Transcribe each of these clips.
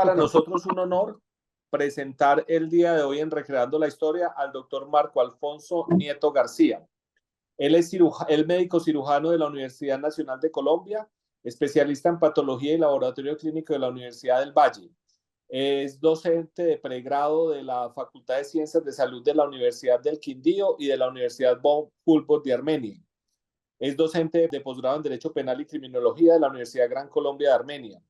para nosotros un honor presentar el día de hoy en Recreando la Historia al doctor Marco Alfonso Nieto García. Él es médico cirujano de la Universidad Nacional de Colombia, especialista en patología y laboratorio clínico de la Universidad del Valle. Es docente de pregrado de la Facultad de Ciencias de Salud de la Universidad del Quindío y de la Universidad Von Humboldt de Armenia. Es docente de posgrado en Derecho Penal y Criminología de la Universidad Gran Colombia de Armenia.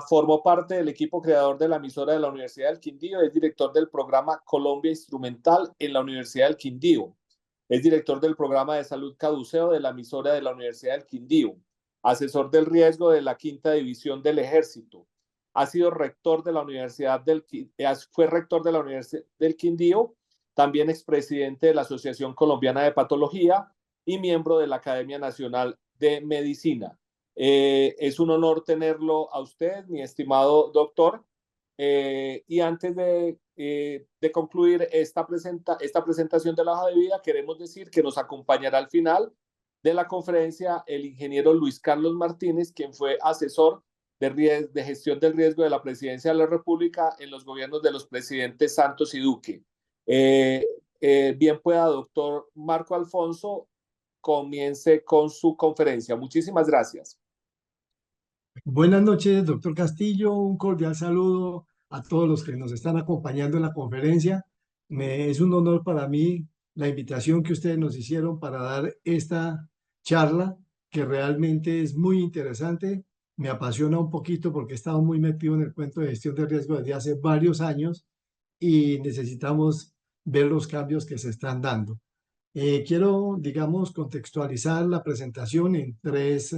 Formó parte del equipo creador de la emisora de la Universidad del Quindío. Es director del programa Colombia Instrumental en la Universidad del Quindío. Es director del programa de salud Caduceo de la emisora de la Universidad del Quindío. Asesor del riesgo de la Quinta División del Ejército. Ha sido rector de la Universidad fue rector de la Universidad del Quindío. También expresidente de la Asociación Colombiana de Patología y miembro de la Academia Nacional de Medicina. Es un honor tenerlo a usted, mi estimado doctor. Y antes de concluir esta presentación de la hoja de vida, queremos decir que nos acompañará al final de la conferencia el ingeniero Luis Carlos Martínez, quien fue asesor de gestión del riesgo de la Presidencia de la República en los gobiernos de los presidentes Santos y Duque. Bien pueda, doctor Marco Alfonso, comience con su conferencia. Muchísimas gracias. Buenas noches, doctor Castillo. Un cordial saludo a todos los que nos están acompañando en la conferencia. Es un honor para mí la invitación que ustedes nos hicieron para dar esta charla, que realmente es muy interesante. Me apasiona un poquito porque he estado muy metido en el cuento de gestión de riesgo desde hace varios años y necesitamos ver los cambios que se están dando. Quiero, digamos, contextualizar la presentación en tres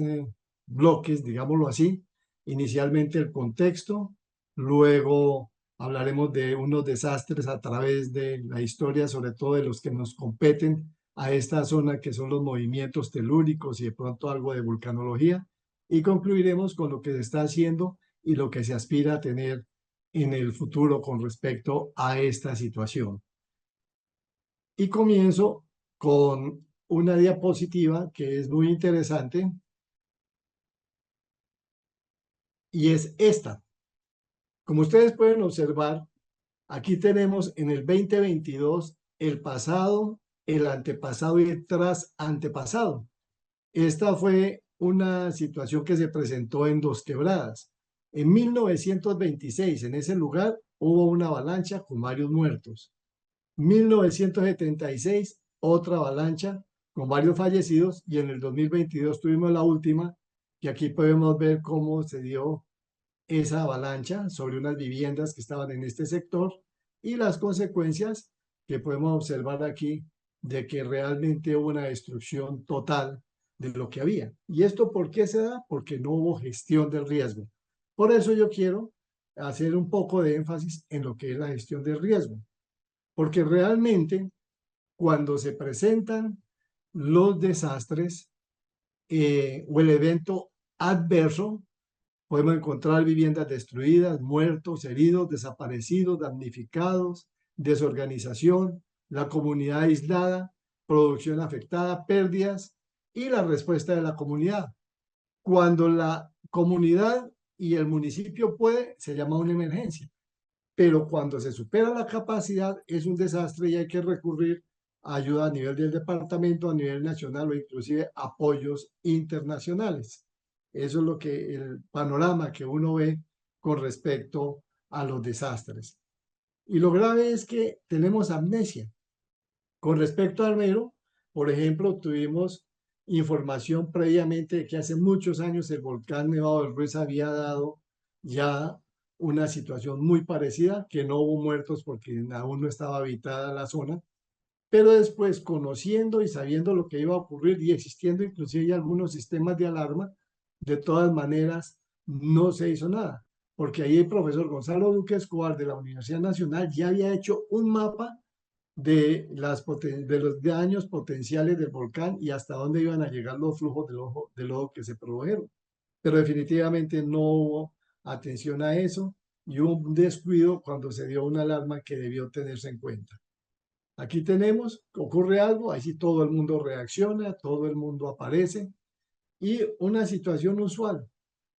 bloques, digámoslo así. Inicialmente el contexto, luego hablaremos de unos desastres a través de la historia, sobre todo de los que nos competen a esta zona, que son los movimientos telúricos y de pronto algo de vulcanología, y concluiremos con lo que se está haciendo y lo que se aspira a tener en el futuro con respecto a esta situación. Y comienzo con una diapositiva que es muy interesante y es esta. Como ustedes pueden observar, aquí tenemos en el 2022 el pasado, el antepasado y el tras antepasado. Esta fue una situación que se presentó en Dos Quebradas. En 1926, en ese lugar, hubo una avalancha con varios muertos. 1976, otra avalancha con varios fallecidos, y en el 2022 tuvimos la última, que aquí podemos ver cómo se dio esa avalancha sobre unas viviendas que estaban en este sector y las consecuencias que podemos observar aquí de que realmente hubo una destrucción total de lo que había. ¿Y esto por qué se da? Porque no hubo gestión del riesgo. Por eso yo quiero hacer un poco de énfasis en lo que es la gestión del riesgo. Porque realmente cuando se presentan los desastres o el evento adverso, podemos encontrar viviendas destruidas, muertos, heridos, desaparecidos, damnificados, desorganización, la comunidad aislada, producción afectada, pérdidas y la respuesta de la comunidad. Cuando la comunidad y el municipio puede, se llama una emergencia. Pero cuando se supera la capacidad es un desastre y hay que recurrir a ayuda a nivel del departamento, a nivel nacional o inclusive apoyos internacionales. Eso es lo que el panorama que uno ve con respecto a los desastres. Y lo grave es que tenemos amnesia. Con respecto al Mero, por ejemplo, tuvimos información previamente de que hace muchos años el volcán Nevado del Ruiz había dado ya una situación muy parecida, que no hubo muertos porque aún no estaba habitada la zona, pero después, conociendo y sabiendo lo que iba a ocurrir y existiendo inclusive ya algunos sistemas de alarma, de todas maneras no se hizo nada, porque ahí el profesor Gonzalo Duque Escobar de la Universidad Nacional ya había hecho un mapa de los daños potenciales del volcán y hasta dónde iban a llegar los flujos de lodo que se produjeron. Pero definitivamente no hubo atención a eso y hubo un descuido cuando se dio una alarma que debió tenerse en cuenta. Aquí tenemos, ocurre algo, ahí sí todo el mundo reacciona, todo el mundo aparece y una situación usual.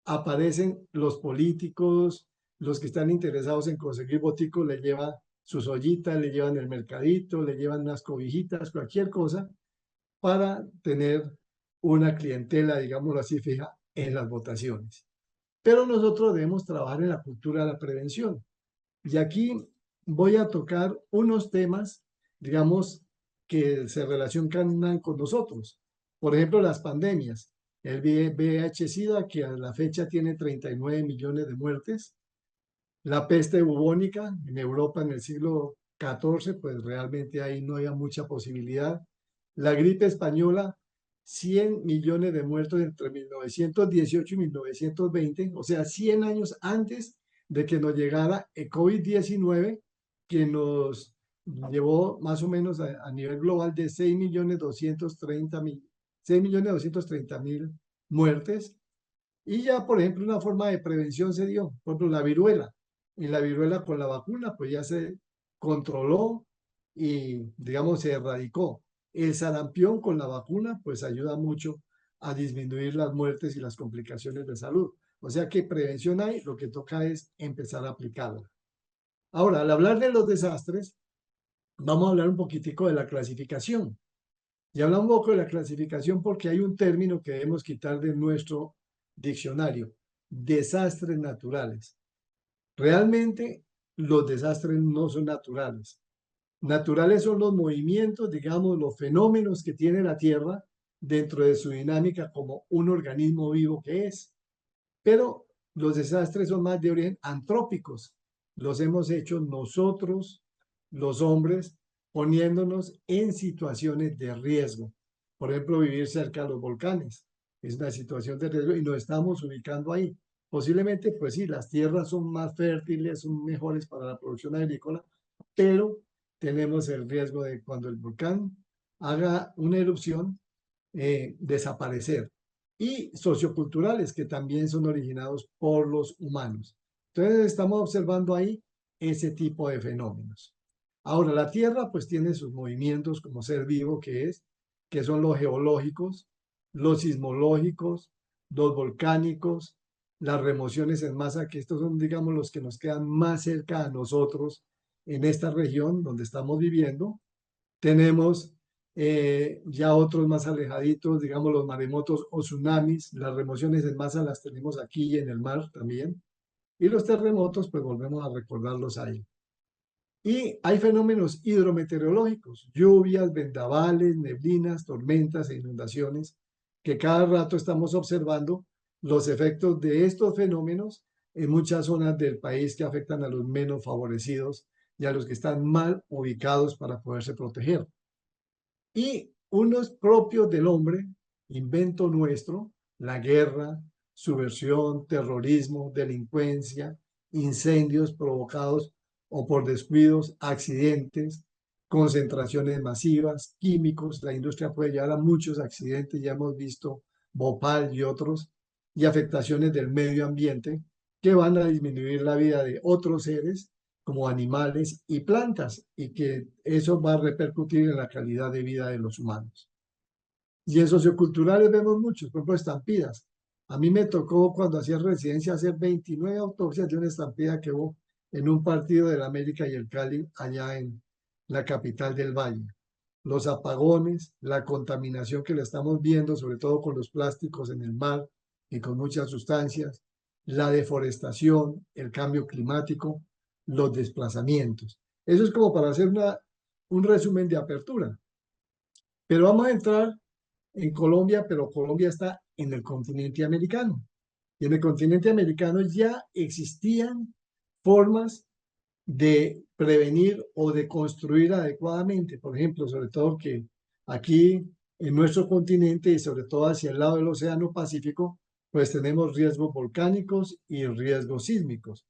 Aparecen los políticos, los que están interesados en conseguir boticos le llevan sus ollitas, le llevan el mercadito, le llevan unas cobijitas, cualquier cosa, para tener una clientela, digámoslo así, fija en las votaciones. Pero nosotros debemos trabajar en la cultura de la prevención. Y aquí voy a tocar unos temas, digamos, que se relacionan con nosotros. Por ejemplo, las pandemias. El VIH-Sida, que a la fecha tiene 39 millones de muertes. La peste bubónica en Europa en el siglo XIV, pues realmente ahí no había mucha posibilidad. La gripe española, 100 millones de muertos entre 1918 y 1920, o sea, 100 años antes de que nos llegara el COVID-19, que nos llevó más o menos a nivel global de 6.230.000 muertes. Y ya, por ejemplo, una forma de prevención se dio, por ejemplo, la viruela. Y la viruela con la vacuna, pues ya se controló y, digamos, se erradicó. El sarampión con la vacuna, pues ayuda mucho a disminuir las muertes y las complicaciones de salud. O sea que prevención hay, lo que toca es empezar a aplicarla. Ahora, al hablar de los desastres, vamos a hablar un poquitico de la clasificación. Y habla un poco de la clasificación porque hay un término que debemos quitar de nuestro diccionario: desastres naturales. Realmente los desastres no son naturales. Naturales son los movimientos, digamos, los fenómenos que tiene la Tierra dentro de su dinámica como un organismo vivo que es. Pero los desastres son más de origen antrópicos. Los hemos hecho nosotros, los hombres, poniéndonos en situaciones de riesgo. Por ejemplo, vivir cerca de los volcanes es una situación de riesgo y nos estamos ubicando ahí. Posiblemente, pues sí, las tierras son más fértiles, son mejores para la producción agrícola, pero tenemos el riesgo de cuando el volcán haga una erupción, desaparecer. Y socioculturales que también son originados por los humanos. Entonces estamos observando ahí ese tipo de fenómenos. Ahora, la Tierra pues tiene sus movimientos como ser vivo que son los geológicos, los sismológicos, los volcánicos, las remociones en masa, que estos son, digamos, los que nos quedan más cerca a nosotros en esta región donde estamos viviendo. Tenemos ya otros más alejaditos, digamos los maremotos o tsunamis. Las remociones en masa las tenemos aquí y en el mar también. Y los terremotos, pues volvemos a recordarlos ahí. Y hay fenómenos hidrometeorológicos: lluvias, vendavales, neblinas, tormentas e inundaciones, que cada rato estamos observando los efectos de estos fenómenos en muchas zonas del país que afectan a los menos favorecidos y a los que están mal ubicados para poderse proteger. Y unos propios del hombre, invento nuestro: la guerra, subversión, terrorismo, delincuencia, incendios provocados o por descuidos, accidentes, concentraciones masivas, químicos. La industria puede llevar a muchos accidentes, ya hemos visto Bhopal y otros, y afectaciones del medio ambiente que van a disminuir la vida de otros seres como animales y plantas, y que eso va a repercutir en la calidad de vida de los humanos. Y en socioculturales vemos muchos, por ejemplo, estampidas. A mí me tocó, cuando hacía residencia, hacer 29 autopsias de una estampida que hubo en un partido del América y el Cali, allá en la capital del Valle. Los apagones, la contaminación que le estamos viendo, sobre todo con los plásticos en el mar y con muchas sustancias, la deforestación, el cambio climático, los desplazamientos. Eso es como para hacer un resumen de apertura. Pero vamos a entrar en Colombia, pero Colombia está en el continente americano. Y en el continente americano ya existían formas de prevenir o de construir adecuadamente. Por ejemplo, sobre todo que aquí en nuestro continente y sobre todo hacia el lado del Océano Pacífico, pues tenemos riesgos volcánicos y riesgos sísmicos.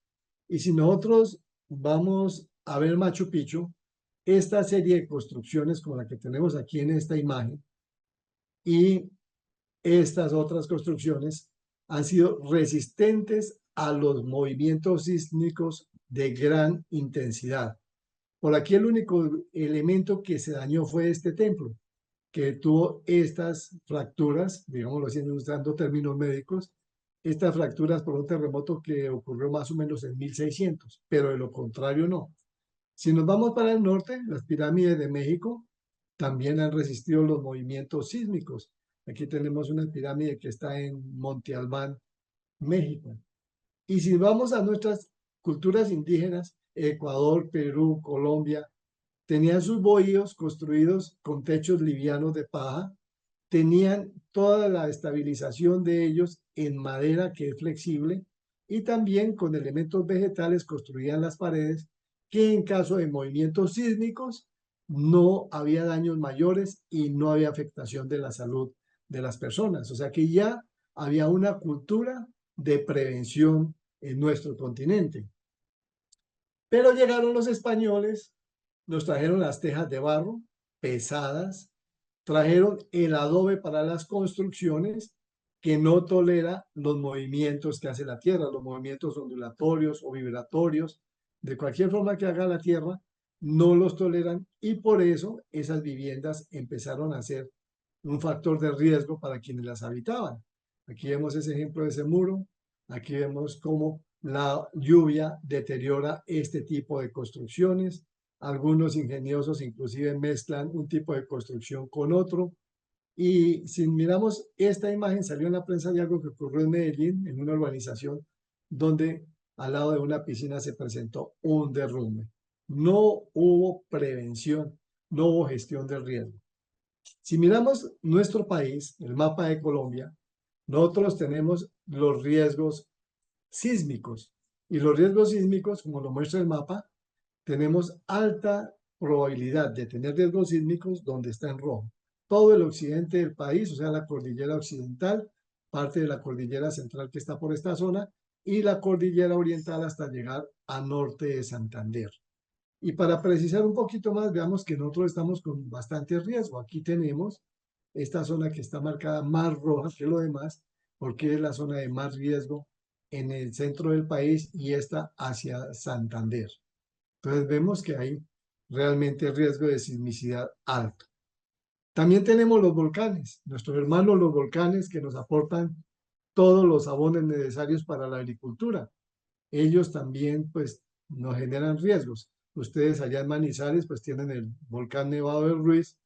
Y si nosotros vamos a ver Machu Picchu, esta serie de construcciones como la que tenemos aquí en esta imagen y estas otras construcciones han sido resistentes a los movimientos sísmicos de gran intensidad. Por aquí el único elemento que se dañó fue este templo, que tuvo estas fracturas, digámoslo así, usando términos médicos, estas fracturas por un terremoto que ocurrió más o menos en 1600, pero de lo contrario no. Si nos vamos para el norte, las pirámides de México también han resistido los movimientos sísmicos. Aquí tenemos una pirámide que está en Monte Albán, México. Y si vamos a nuestras culturas indígenas, Ecuador, Perú, Colombia, tenían sus bohíos construidos con techos livianos de paja, tenían toda la estabilización de ellos en madera que es flexible y también con elementos vegetales construían las paredes que en caso de movimientos sísmicos no había daños mayores y no había afectación de la salud de las personas. O sea que ya había una cultura de prevención en nuestro continente. Pero llegaron los españoles, nos trajeron las tejas de barro pesadas, trajeron el adobe para las construcciones que no tolera los movimientos que hace la tierra, los movimientos ondulatorios o vibratorios, de cualquier forma que haga la tierra, no los toleran y por eso esas viviendas empezaron a ser un factor de riesgo para quienes las habitaban. Aquí vemos ese ejemplo de ese muro, aquí vemos cómo la lluvia deteriora este tipo de construcciones. Algunos ingeniosos inclusive mezclan un tipo de construcción con otro. Y si miramos esta imagen, salió en la prensa de algo que ocurrió en Medellín, en una urbanización, donde al lado de una piscina se presentó un derrumbe. No hubo prevención, no hubo gestión del riesgo. Si miramos nuestro país, el mapa de Colombia, nosotros tenemos los riesgos sísmicos. Y los riesgos sísmicos, como lo muestra el mapa, tenemos alta probabilidad de tener riesgos sísmicos donde está en rojo. Todo el occidente del país, o sea, la cordillera occidental, parte de la cordillera central que está por esta zona, y la cordillera oriental hasta llegar a norte de Santander. Y para precisar un poquito más, veamos que nosotros estamos con bastante riesgo. Aquí tenemos esta zona que está marcada más roja que lo demás, porque es la zona de más riesgo en el centro del país y esta hacia Santander. Entonces vemos que hay realmente riesgo de sismicidad alto. También tenemos los volcanes, nuestros hermanos los volcanes que nos aportan todos los abonos necesarios para la agricultura. Ellos también pues nos generan riesgos. Ustedes allá en Manizales pues tienen el volcán Nevado del Ruiz.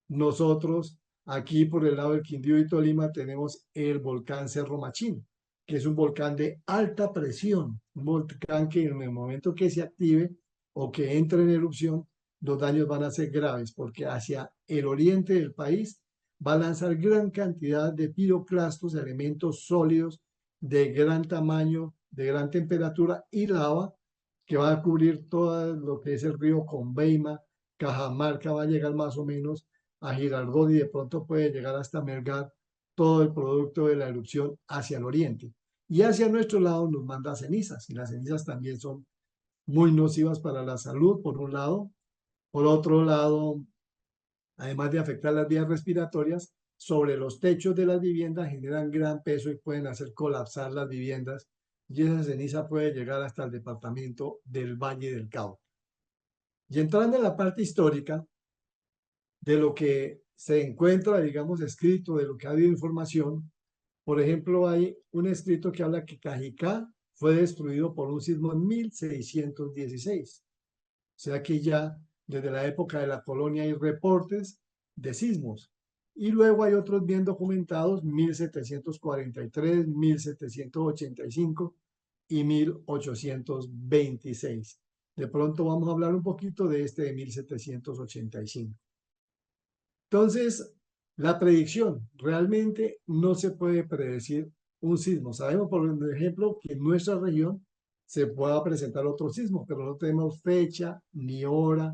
Nosotros aquí por el lado del Quindío y Tolima tenemos el volcán Cerro Machín, que es un volcán de alta presión, un volcán que en el momento que se active o que entre en erupción, los daños van a ser graves porque hacia el oriente del país va a lanzar gran cantidad de piroclastos, elementos sólidos de gran tamaño, de gran temperatura y lava que va a cubrir todo lo que es el río Conveima, Cajamarca, va a llegar más o menos a Girardot y de pronto puede llegar hasta Melgar todo el producto de la erupción hacia el oriente. Y hacia nuestro lado nos manda cenizas, y las cenizas también son muy nocivas para la salud, por un lado. Por otro lado, además de afectar las vías respiratorias, sobre los techos de las viviendas generan gran peso y pueden hacer colapsar las viviendas. Y esa ceniza puede llegar hasta el departamento del Valle del Cauca. Y entrando en la parte histórica, de lo que se encuentra, digamos, escrito, de lo que ha habido información. Por ejemplo, hay un escrito que habla que Cajicá fue destruido por un sismo en 1616. O sea que ya desde la época de la colonia hay reportes de sismos. Y luego hay otros bien documentados, 1743, 1785 y 1826. De pronto vamos a hablar un poquito de este de 1785. Entonces, la predicción, realmente no se puede predecir un sismo. Sabemos, por ejemplo, que en nuestra región se pueda presentar otro sismo, pero no tenemos fecha ni hora.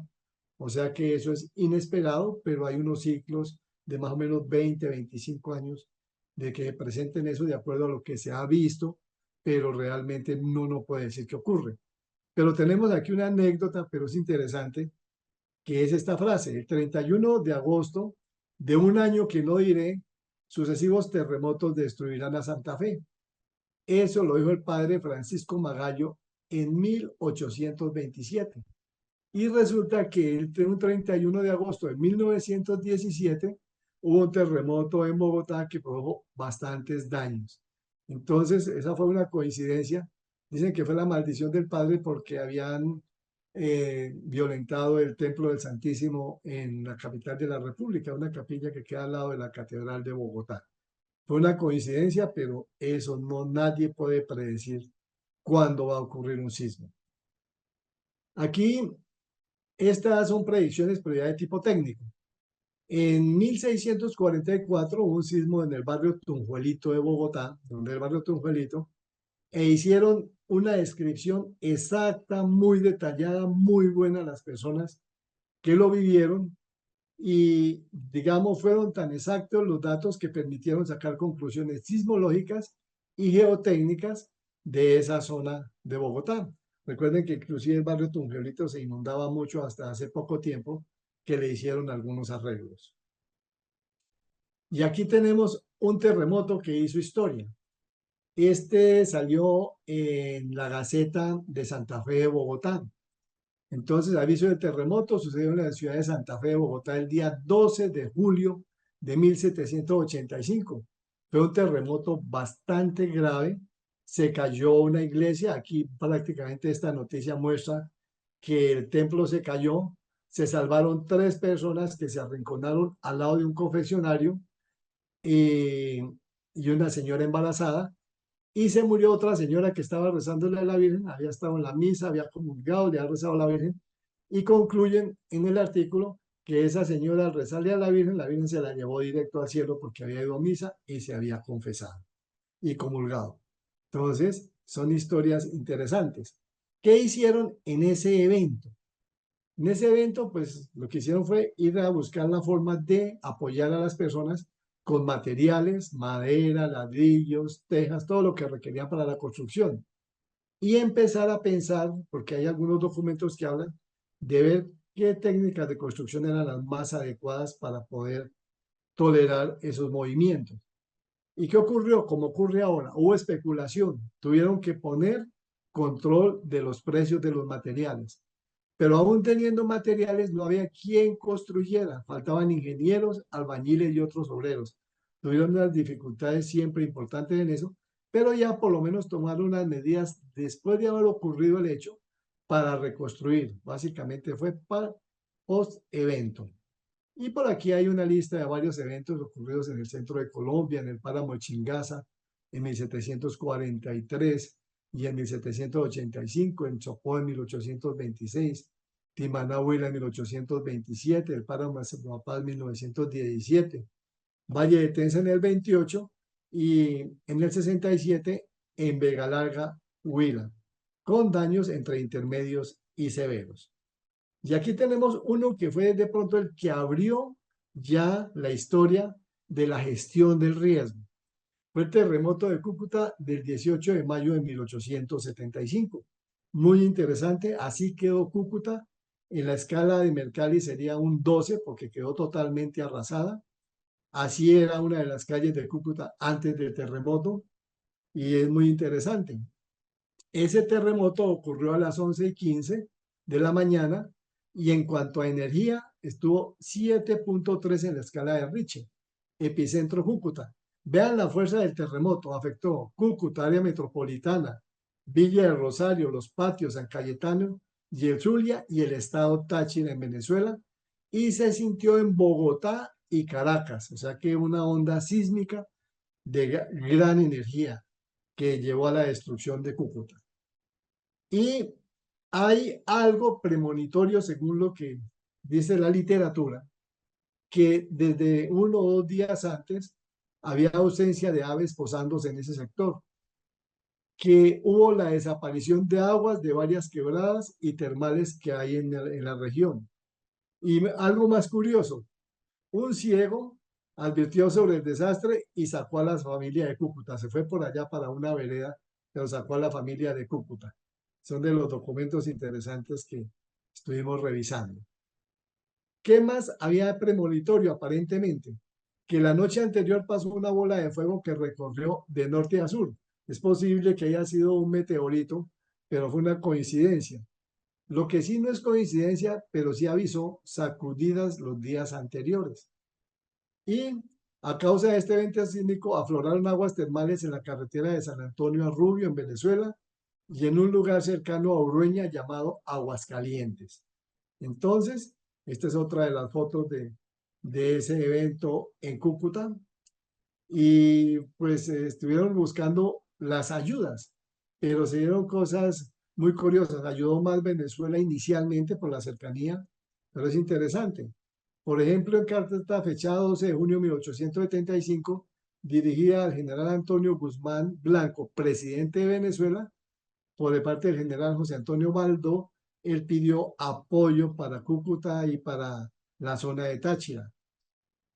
O sea que eso es inesperado, pero hay unos ciclos de más o menos 20, 25 años de que presenten eso de acuerdo a lo que se ha visto, pero realmente no puede decir qué ocurre. Pero tenemos aquí una anécdota, pero es interesante, que es esta frase: el 31 de agosto de un año que no diré, sucesivos terremotos destruirán a Santa Fe. Eso lo dijo el padre Francisco Magallo en 1827. Y resulta que un 31 de agosto de 1917 hubo un terremoto en Bogotá que produjo bastantes daños. Entonces, esa fue una coincidencia. Dicen que fue la maldición del padre porque habían violentado el Templo del Santísimo en la capital de la República, una capilla que queda al lado de la Catedral de Bogotá. Fue una coincidencia, pero eso no nadie puede predecir cuándo va a ocurrir un sismo. Aquí, estas son predicciones, pero ya de tipo técnico. En 1644 hubo un sismo en el barrio Tunjuelito de Bogotá, donde el barrio Tunjuelito, e hicieron una descripción exacta, muy detallada, muy buena a las personas que lo vivieron y, digamos, fueron tan exactos los datos que permitieron sacar conclusiones sismológicas y geotécnicas de esa zona de Bogotá. Recuerden que inclusive el barrio Tunjuelito se inundaba mucho hasta hace poco tiempo que le hicieron algunos arreglos. Y aquí tenemos un terremoto que hizo historia. Este salió en la Gaceta de Santa Fe de Bogotá. Entonces, aviso de terremoto sucedió en la ciudad de Santa Fe de Bogotá el día 12 de julio de 1785. Fue un terremoto bastante grave. Se cayó una iglesia. Aquí prácticamente esta noticia muestra que el templo se cayó. Se salvaron 3 personas que se arrinconaron al lado de un confesionario y una señora embarazada. Y se murió otra señora que estaba rezándole a la Virgen, había estado en la misa, había comulgado, le había rezado a la Virgen, y concluyen en el artículo que esa señora al rezarle a la Virgen se la llevó directo al cielo porque había ido a misa y se había confesado y comulgado. Entonces, son historias interesantes. ¿Qué hicieron en ese evento? En ese evento, pues lo que hicieron fue ir a buscar la forma de apoyar a las personas con materiales, madera, ladrillos, tejas, todo lo que requerían para la construcción. Y empezar a pensar, porque hay algunos documentos que hablan de ver qué técnicas de construcción eran las más adecuadas para poder tolerar esos movimientos. ¿Y qué ocurrió? Como ocurre ahora, hubo especulación, tuvieron que poner control de los precios de los materiales. Pero aún teniendo materiales, no había quien construyera. Faltaban ingenieros, albañiles y otros obreros. Tuvieron unas dificultades siempre importantes en eso, pero ya por lo menos tomaron unas medidas después de haber ocurrido el hecho para reconstruir. Básicamente fue para post-evento. Y por aquí hay una lista de varios eventos ocurridos en el centro de Colombia, en el páramo de Chingaza en 1743 y en 1785, en Chocó en 1826, Timaná, Huila en 1827, el páramo de Sempapaz en 1917, Valle de Tensa en el 28 y en el 67 en Vega Larga, Huila, con daños entre intermedios y severos. Y aquí tenemos uno que fue de pronto el que abrió ya la historia de la gestión del riesgo. Fue el terremoto de Cúcuta del 18 de mayo de 1875. Muy interesante, así quedó Cúcuta. En la escala de Mercalli sería un 12 porque quedó totalmente arrasada. Así era una de las calles de Cúcuta antes del terremoto y es muy interesante. Ese terremoto ocurrió a las 11:15 de la mañana y en cuanto a energía estuvo 7.3 en la escala de Richter, epicentro Cúcuta. Vean la fuerza del terremoto, afectó Cúcuta, área metropolitana, Villa del Rosario, Los Patios, San Cayetano y el Zulia y el estado Táchira en Venezuela y se sintió en Bogotá y Caracas, o sea que una onda sísmica de gran energía que llevó a la destrucción de Cúcuta. Y hay algo premonitorio, según lo que dice la literatura, que desde 1 o 2 días antes había ausencia de aves posándose en ese sector, que hubo la desaparición de aguas de varias quebradas y termales que hay en la región. Y algo más curioso, un ciego advirtió sobre el desastre y sacó a la familia de Cúcuta. Se fue por allá para una vereda, pero sacó a la familia de Cúcuta. Son de los documentos interesantes que estuvimos revisando. ¿Qué más había premonitorio aparentemente? Que la noche anterior pasó una bola de fuego que recorrió de norte a sur. Es posible que haya sido un meteorito, pero fue una coincidencia. Lo que sí no es coincidencia, pero sí avisó sacudidas los días anteriores. Y A causa de este evento sísmico, afloraron aguas termales en la carretera de San Antonio a Rubio, en Venezuela, y en un lugar cercano a Urueña llamado Aguascalientes. Entonces, esta es otra de las fotos de ese evento en Cúcuta. Y pues estuvieron buscando las ayudas, pero se dieron cosas muy curiosas. Ayudó más Venezuela inicialmente por la cercanía, pero es interesante. Por ejemplo, en carta fechada 12 de junio de 1875, dirigida al general Antonio Guzmán Blanco, presidente de Venezuela, por de parte del general José Antonio Baldo, él pidió apoyo para Cúcuta y para la zona de Táchira.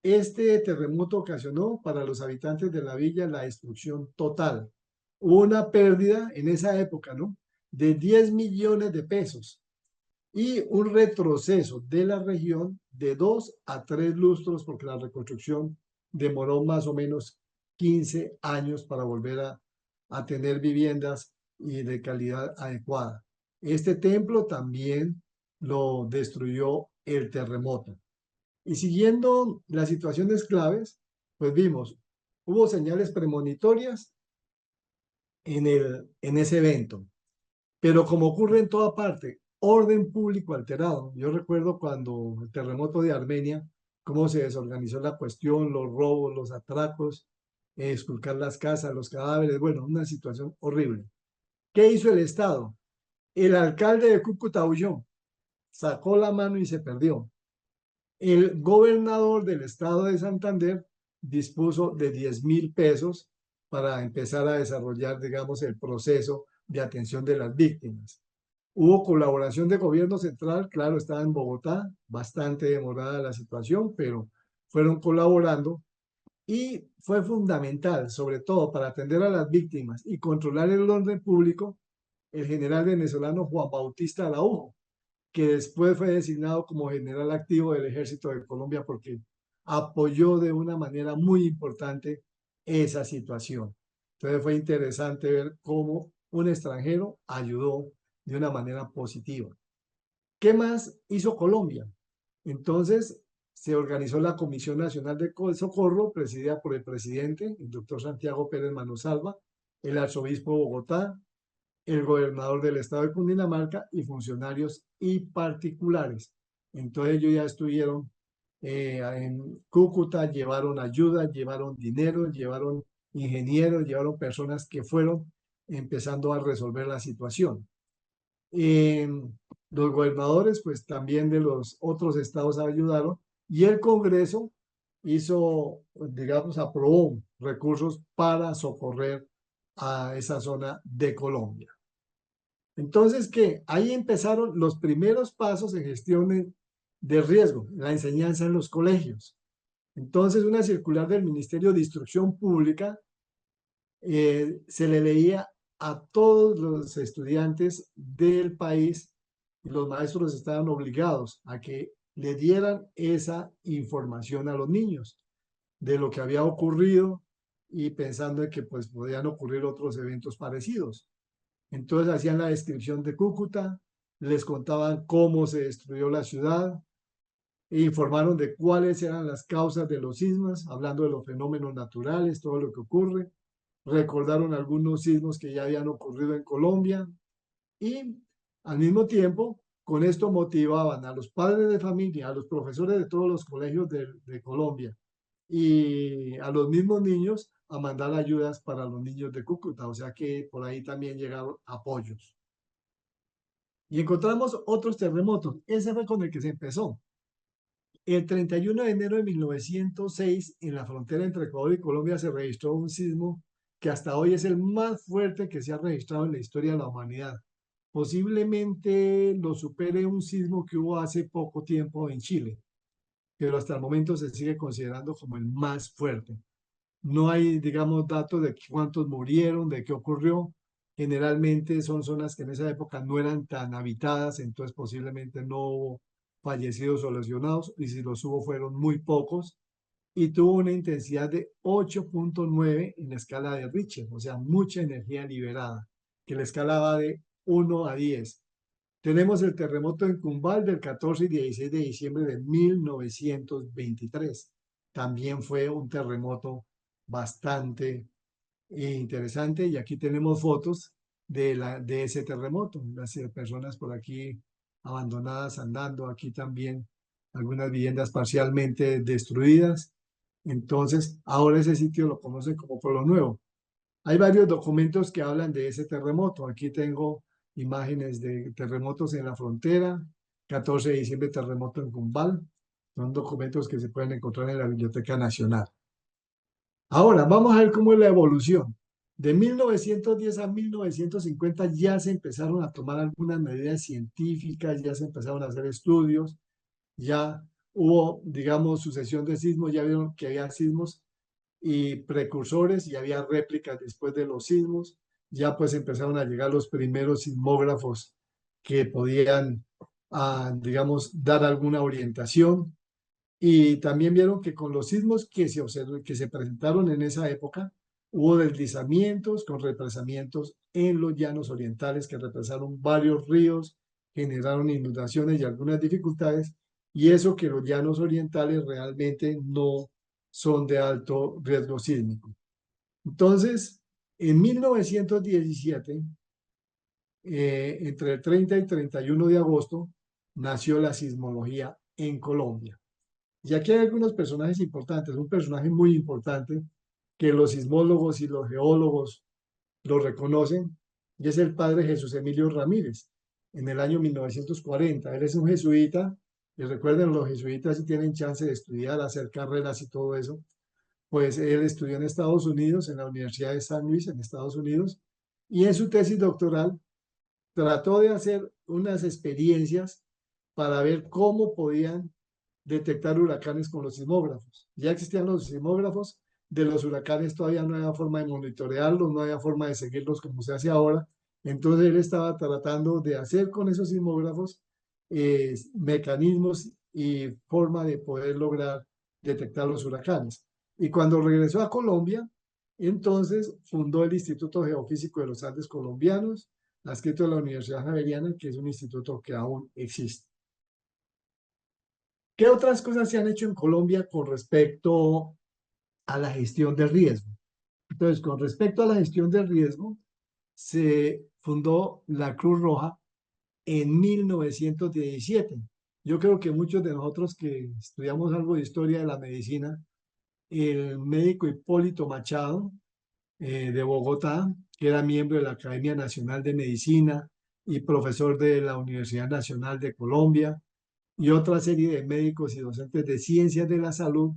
Este terremoto ocasionó para los habitantes de la villa la destrucción total. Hubo una pérdida en esa época, ¿no? De 10 millones de pesos y un retroceso de la región de 2 a 3 lustros, porque la reconstrucción demoró más o menos 15 años para volver a tener viviendas y de calidad adecuada. Este templo también lo destruyó el terremoto. Y siguiendo las situaciones claves, pues vimos, hubo señales premonitorias en ese evento, pero como ocurre en toda parte, orden público alterado. Yo recuerdo cuando el terremoto de Armenia, cómo se desorganizó la cuestión, los robos, los atracos, esculcar las casas, los cadáveres, bueno, una situación horrible. ¿Qué hizo el Estado? El alcalde de Cúcuta huyó, sacó la mano y se perdió. El gobernador del estado de Santander dispuso de 10.000 pesos para empezar a desarrollar, digamos, el proceso de atención de las víctimas. Hubo colaboración de gobierno central, claro, estaba en Bogotá, bastante demorada la situación, pero fueron colaborando y fue fundamental, sobre todo para atender a las víctimas y controlar el orden público, el general venezolano Juan Bautista Araujo, que después fue designado como general activo del Ejército de Colombia porque apoyó de una manera muy importante esa situación. Entonces fue interesante ver cómo un extranjero ayudó de una manera positiva. ¿Qué más hizo Colombia? Entonces se organizó la Comisión Nacional de Socorro, presidida por el presidente, el doctor Santiago Pérez Manosalva, el arzobispo de Bogotá, el gobernador del estado de Cundinamarca y funcionarios y particulares. Entonces ellos ya estuvieron en Cúcuta, llevaron ayuda, llevaron dinero, llevaron ingenieros, llevaron personas que fueron empezando a resolver la situación. Eh, los gobernadores, pues también de los otros estados ayudaron y el Congreso hizo, digamos, aprobó recursos para socorrer a esa zona de Colombia. Entonces, ¿qué? Ahí empezaron los primeros pasos en gestión de riesgo, la enseñanza en los colegios. Entonces, una circular del Ministerio de Instrucción Pública se le leía a todos los estudiantes del país y los maestros estaban obligados a que le dieran esa información a los niños de lo que había ocurrido y pensando en que pues podían ocurrir otros eventos parecidos. Entonces hacían la descripción de Cúcuta, les contaban cómo se destruyó la ciudad, e informaron de cuáles eran las causas de los sismos, hablando de los fenómenos naturales, todo lo que ocurre. Recordaron algunos sismos que ya habían ocurrido en Colombia y al mismo tiempo con esto motivaban a los padres de familia, a los profesores de todos los colegios de Colombia y a los mismos niños a mandar ayudas para los niños de Cúcuta, o sea que por ahí también llegaron apoyos. Y encontramos otros terremotos, ese fue con el que se empezó. El 31 de enero de 1906, en la frontera entre Ecuador y Colombia, se registró un sismo que hasta hoy es el más fuerte que se ha registrado en la historia de la humanidad. Posiblemente lo supere un sismo que hubo hace poco tiempo en Chile, pero hasta el momento se sigue considerando como el más fuerte. No hay, digamos, datos de cuántos murieron, de qué ocurrió. Generalmente son zonas que en esa época no eran tan habitadas, entonces posiblemente no hubo fallecidos o lesionados, y si los hubo fueron muy pocos, y tuvo una intensidad de 8.9 en la escala de Richter, o sea, mucha energía liberada, que la escala va de 1 a 10. Tenemos el terremoto en Cumbal del 14 y 16 de diciembre de 1923. también fue un terremoto bastante interesante. Y aquí tenemos fotos de ese terremoto, las personas por aquí abandonadas andando, aquí también algunas viviendas parcialmente destruidas. Entonces, ahora ese sitio lo conocen como Pueblo Nuevo. Hay varios documentos que hablan de ese terremoto. Aquí tengo imágenes de terremotos en la frontera, 14 de diciembre, terremoto en Cumbal. Son documentos que se pueden encontrar en la Biblioteca Nacional. Ahora, vamos a ver cómo es la evolución. De 1910 a 1950 ya se empezaron a tomar algunas medidas científicas, ya se empezaron a hacer estudios, ya hubo, digamos, sucesión de sismos, ya vieron que había sismos y precursores y había réplicas después de los sismos. Ya pues empezaron a llegar los primeros sismógrafos que podían, digamos, dar alguna orientación. Y también vieron que con los sismos que se presentaron en esa época, hubo deslizamientos con represamientos en los llanos orientales que represaron varios ríos, generaron inundaciones y algunas dificultades, y eso que los llanos orientales realmente no son de alto riesgo sísmico. Entonces, en 1917, entre el 30 y 31 de agosto, nació la sismología en Colombia. Y aquí hay algunos personajes importantes. Un personaje muy importante que los sismólogos y los geólogos lo reconocen, y es el padre Jesús Emilio Ramírez, en el año 1940. Él es un jesuita, y recuerden, los jesuitas si tienen chance de estudiar, hacer carreras y todo eso. Pues él estudió en Estados Unidos, en la Universidad de San Luis, en Estados Unidos, y en su tesis doctoral trató de hacer unas experiencias para ver cómo podían detectar huracanes con los sismógrafos. Ya existían los sismógrafos, de los huracanes todavía no había forma de monitorearlos, no había forma de seguirlos como se hace ahora. Entonces él estaba tratando de hacer con esos sismógrafos mecanismos y forma de poder lograr detectar los huracanes. Y cuando regresó a Colombia, entonces fundó el Instituto Geofísico de los Andes Colombianos, adscrito a la Universidad Javeriana, que es un instituto que aún existe. ¿Qué otras cosas se han hecho en Colombia con respecto a la gestión del riesgo? Entonces, con respecto a la gestión del riesgo, se fundó la Cruz Roja en 1917. Yo creo que muchos de nosotros que estudiamos algo de historia de la medicina, el médico Hipólito Machado, de Bogotá, que era miembro de la Academia Nacional de Medicina y profesor de la Universidad Nacional de Colombia, y otra serie de médicos y docentes de ciencias de la salud,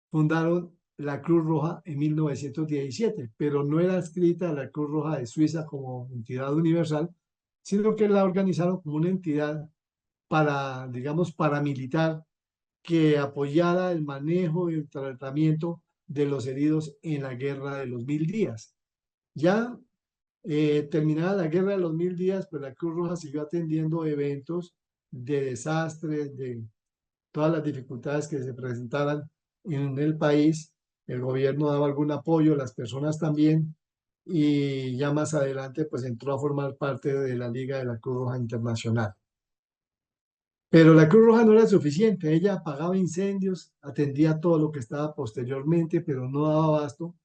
fundaron la Cruz Roja en 1917, pero no era adscrita a la Cruz Roja de Suiza como entidad universal, sino que la organizaron como una entidad para, digamos, paramilitar que apoyara el manejo y el tratamiento de los heridos en la Guerra de los Mil Días. Ya terminada la Guerra de los Mil Días, pues la Cruz Roja siguió atendiendo eventos de desastres, de todas las dificultades que se presentaran en el país. El gobierno daba algún apoyo, las personas también, y ya más adelante pues entró a formar parte de la Liga de la Cruz Roja Internacional. Pero la Cruz Roja no era suficiente, ella apagaba incendios, atendía todo lo que estaba posteriormente, pero no daba abasto.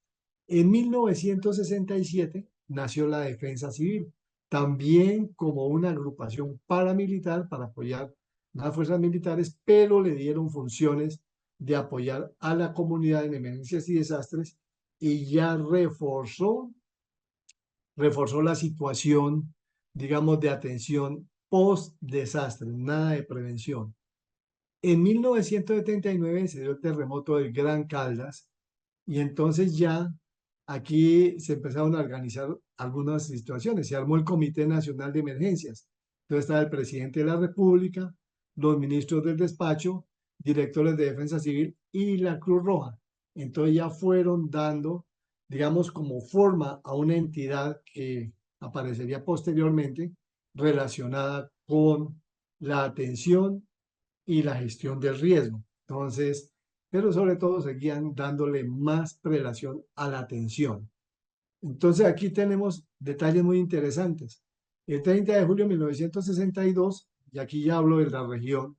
En 1967 nació la Defensa Civil, también como una agrupación paramilitar para apoyar las fuerzas militares, pero le dieron funciones de apoyar a la comunidad en emergencias y desastres, y ya reforzó la situación, digamos, de atención post-desastre, nada de prevención. En 1979 se dio el terremoto del Gran Caldas, y entonces ya aquí se empezaron a organizar algunas situaciones. Se armó el Comité Nacional de Emergencias. Entonces estaba el presidente de la República, los ministros del despacho, directores de Defensa Civil y la Cruz Roja. Entonces ya fueron dando, digamos, como forma a una entidad que aparecería posteriormente relacionada con la atención y la gestión del riesgo. Entonces, pero sobre todo seguían dándole más prelación a la atención. Entonces aquí tenemos detalles muy interesantes. El 30 de julio de 1962, y aquí ya hablo de la región,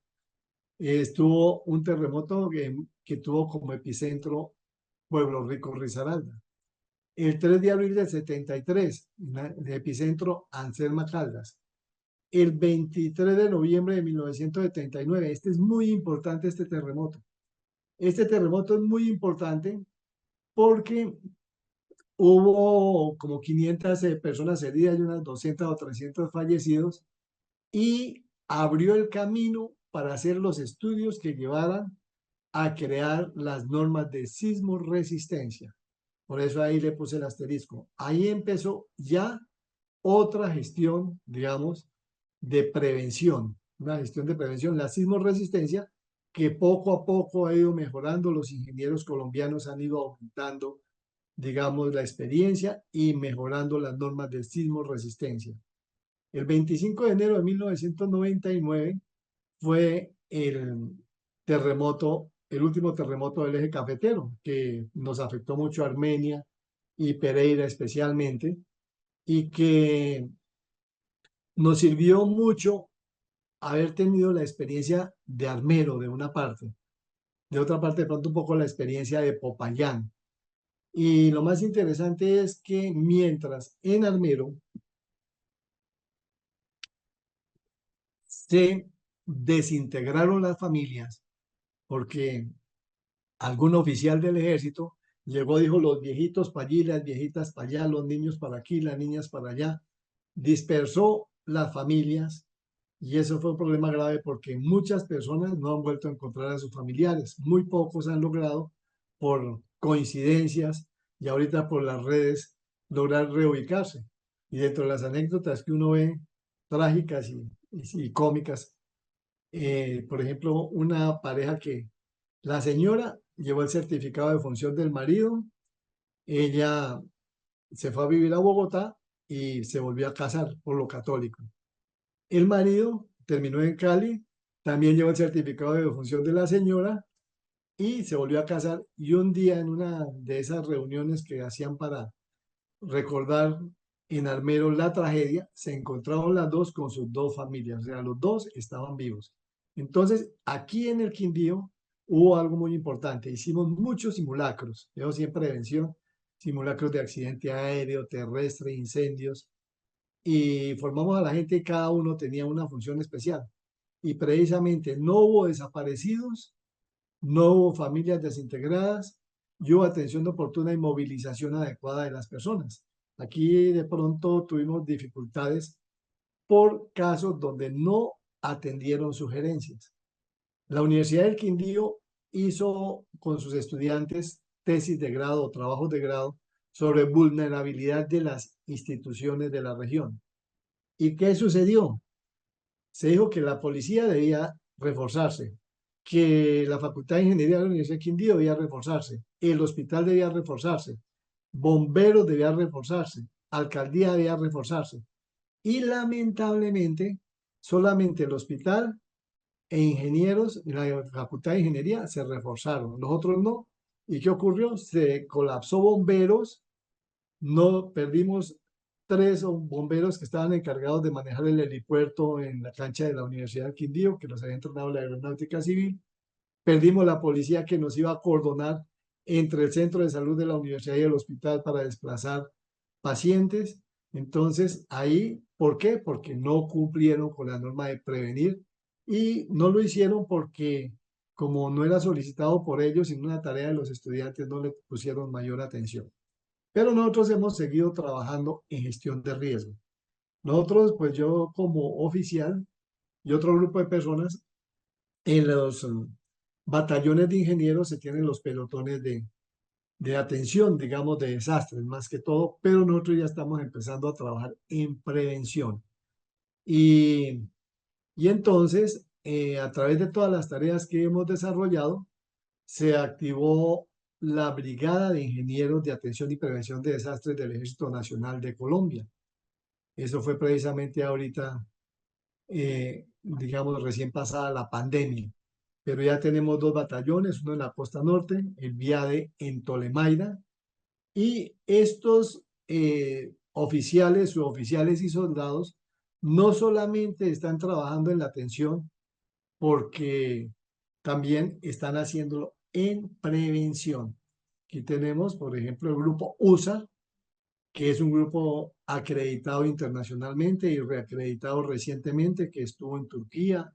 estuvo un terremoto que tuvo como epicentro Pueblo Rico, Risaralda. El 3 de abril del 73, el epicentro Anselma Caldas. El 23 de noviembre de 1979, este es muy importante, este terremoto. Este terremoto es muy importante porque hubo como 500 personas heridas y unas 200 o 300 fallecidos y abrió el camino para hacer los estudios que llevaran a crear las normas de sismo resistencia. Por eso ahí le puse el asterisco. Ahí empezó ya otra gestión, digamos, de prevención, una gestión de prevención, la sismo resistencia, que poco a poco ha ido mejorando. Los ingenieros colombianos han ido aumentando, digamos, la experiencia y mejorando las normas de sismo resistencia. El 25 de enero de 1999 fue el terremoto, el último terremoto del eje cafetero, que nos afectó mucho a Armenia y Pereira especialmente, y que nos sirvió mucho haber tenido la experiencia de Armero, de una parte, de otra parte de pronto un poco la experiencia de Popayán. Y lo más interesante es que mientras en Armero se desintegraron las familias, porque algún oficial del ejército llegó, dijo, los viejitos para allí, las viejitas para allá, los niños para aquí, las niñas para allá, dispersó las familias y eso fue un problema grave porque muchas personas no han vuelto a encontrar a sus familiares, muy pocos han logrado por coincidencias y ahorita por las redes lograr reubicarse. Y dentro de las anécdotas que uno ve trágicas y cómicas, por ejemplo, una pareja que la señora llevó el certificado de función del marido, ella se fue a vivir a Bogotá y se volvió a casar por lo católico. El marido terminó en Cali, también llevó el certificado de función de la señora y se volvió a casar. Y un día en una de esas reuniones que hacían para recordar en Armero la tragedia, se encontraron las dos con sus dos familias, o sea, los dos estaban vivos. Entonces, aquí en el Quindío hubo algo muy importante. Hicimos muchos simulacros, yo siempre prevención, simulacros de accidente aéreo, terrestre, incendios, y formamos a la gente y cada uno tenía una función especial. Y precisamente no hubo desaparecidos, no hubo familias desintegradas y hubo atención oportuna y movilización adecuada de las personas. Aquí de pronto tuvimos dificultades por casos donde no atendieron sugerencias. La Universidad del Quindío hizo con sus estudiantes tesis de grado o trabajos de grado sobre vulnerabilidad de las instituciones de la región. ¿Y qué sucedió? Se dijo que la policía debía reforzarse, que la Facultad de Ingeniería de la Universidad de Quindío debía reforzarse, el hospital debía reforzarse, bomberos debían reforzarse, alcaldía debía reforzarse. Y lamentablemente, solamente el hospital e ingenieros y la Facultad de Ingeniería se reforzaron, los otros no. ¿Y qué ocurrió? Se colapsó bomberos, no perdimos tres bomberos que estaban encargados de manejar el helipuerto en la cancha de la Universidad del Quindío, que los había entrenado la Aeronáutica Civil. Perdimos la policía que nos iba a coordinar entre el centro de salud de la universidad y el hospital para desplazar pacientes. Entonces, ahí, ¿por qué? Porque no cumplieron con la norma de prevenir y no lo hicieron porque como no era solicitado por ellos, sino una tarea de los estudiantes, no le pusieron mayor atención. Pero nosotros hemos seguido trabajando en gestión de riesgo. Nosotros, pues yo como oficial y otro grupo de personas, en los batallones de ingenieros se tienen los pelotones de atención, digamos, de desastres más que todo, pero nosotros ya estamos empezando a trabajar en prevención. Y, y entonces, a través de todas las tareas que hemos desarrollado, se activó la Brigada de Ingenieros de Atención y Prevención de Desastres del Ejército Nacional de Colombia. Eso fue precisamente ahorita, digamos, recién pasada la pandemia. Pero ya tenemos dos batallones, uno en la costa norte, el VIADE en Tolemaida, y estos oficiales, suboficiales y soldados no solamente están trabajando en la atención porque también están haciéndolo en prevención. Aquí tenemos, por ejemplo, el grupo USA, que es un grupo acreditado internacionalmente y reacreditado recientemente, que estuvo en Turquía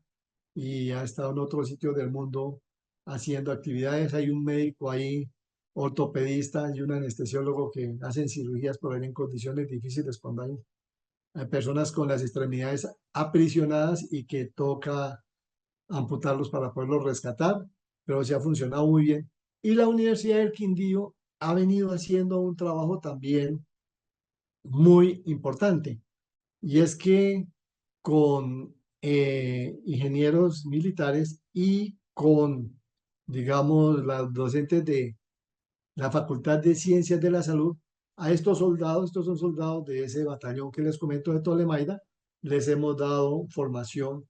y ha estado en otros sitios del mundo haciendo actividades. Hay un médico ahí, ortopedista y un anestesiólogo que hacen cirugías por ahí en condiciones difíciles cuando hay personas con las extremidades aprisionadas y que toca amputarlos para poderlos rescatar, pero sí ha funcionado muy bien. Y la Universidad del Quindío ha venido haciendo un trabajo también muy importante, y es que con ingenieros militares y con, digamos, las docentes de la Facultad de Ciencias de la Salud, a estos soldados, estos son soldados de ese batallón que les comento de Tolemaida, les hemos dado formación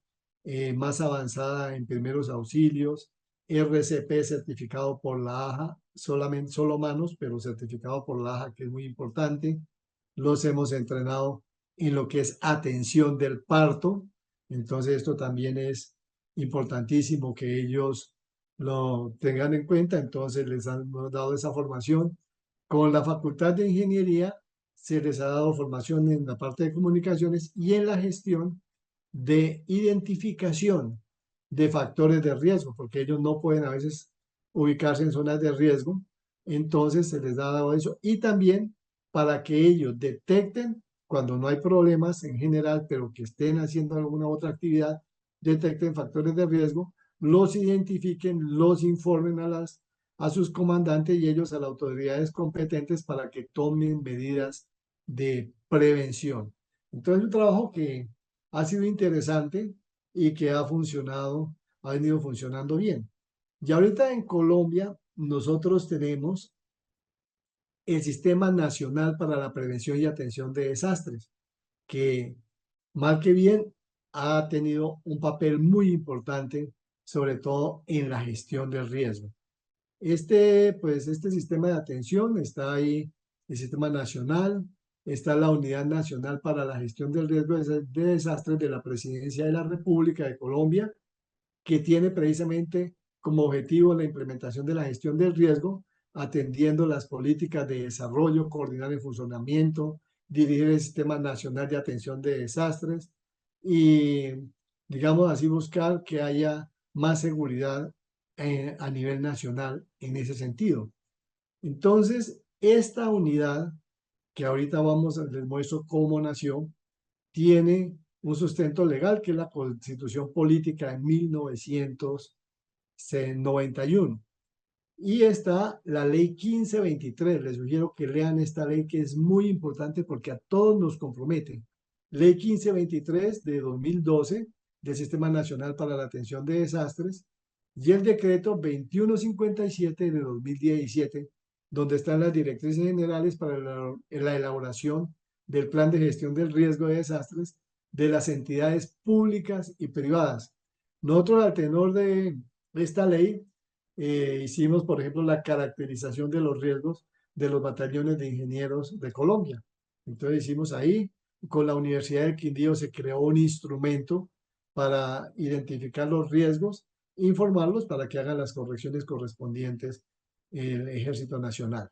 más avanzada en primeros auxilios, RCP certificado por la AJA, solamente, solo manos, pero certificado por la AJA, que es muy importante. Los hemos entrenado en lo que es atención del parto, entonces esto también es importantísimo que ellos lo tengan en cuenta, entonces les han dado esa formación. Con la Facultad de Ingeniería se les ha dado formación en la parte de comunicaciones y en la gestión de identificación de factores de riesgo, porque ellos no pueden a veces ubicarse en zonas de riesgo, entonces se les ha dado eso. Y también para que ellos detecten cuando no hay problemas en general, pero que estén haciendo alguna otra actividad, detecten factores de riesgo, los identifiquen, los informen a sus comandantes y ellos a las autoridades competentes para que tomen medidas de prevención. Entonces, un trabajo que ha sido interesante y que ha funcionado, ha venido funcionando bien. Y ahorita en Colombia nosotros tenemos el Sistema Nacional para la Prevención y Atención de Desastres, que mal que bien ha tenido un papel muy importante, sobre todo en la gestión del riesgo. Este sistema de atención está ahí, el sistema nacional, está la Unidad Nacional para la Gestión del Riesgo de Desastres de la Presidencia de la República de Colombia, que tiene precisamente como objetivo la implementación de la gestión del riesgo, atendiendo las políticas de desarrollo, coordinar el funcionamiento, dirigir el Sistema Nacional de Atención de Desastres y, digamos así, buscar que haya más seguridad a nivel nacional en ese sentido. Entonces, esta unidad, que ahorita les muestro cómo nació, tiene un sustento legal que es la Constitución Política de 1991. Y está la ley 1523. Les sugiero que lean esta ley que es muy importante porque a todos nos compromete. Ley 1523 de 2012 del Sistema Nacional para la Atención de Desastres y el decreto 2157 de 2017, donde están las directrices generales para la elaboración del plan de gestión del riesgo de desastres de las entidades públicas y privadas. Nosotros, al tenor de esta ley, hicimos, por ejemplo, la caracterización de los riesgos de los batallones de ingenieros de Colombia. Entonces hicimos ahí, con la Universidad del Quindío se creó un instrumento para identificar los riesgos, informarlos para que hagan las correcciones correspondientes el Ejército Nacional.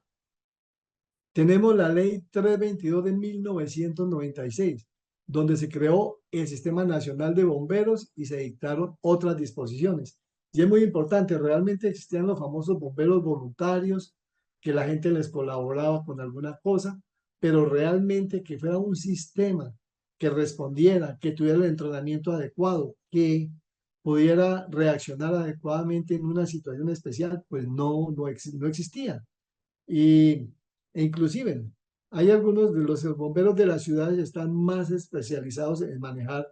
Tenemos la ley 322 de 1996, donde se creó el Sistema Nacional de Bomberos y se dictaron otras disposiciones. Y es muy importante, realmente existían los famosos bomberos voluntarios, que la gente les colaboraba con alguna cosa, pero realmente que fuera un sistema que respondiera, que tuviera el entrenamiento adecuado, que pudiera reaccionar adecuadamente en una situación especial, pues no existía. Y, inclusive, hay algunos de los bomberos de las ciudades que están más especializados en manejar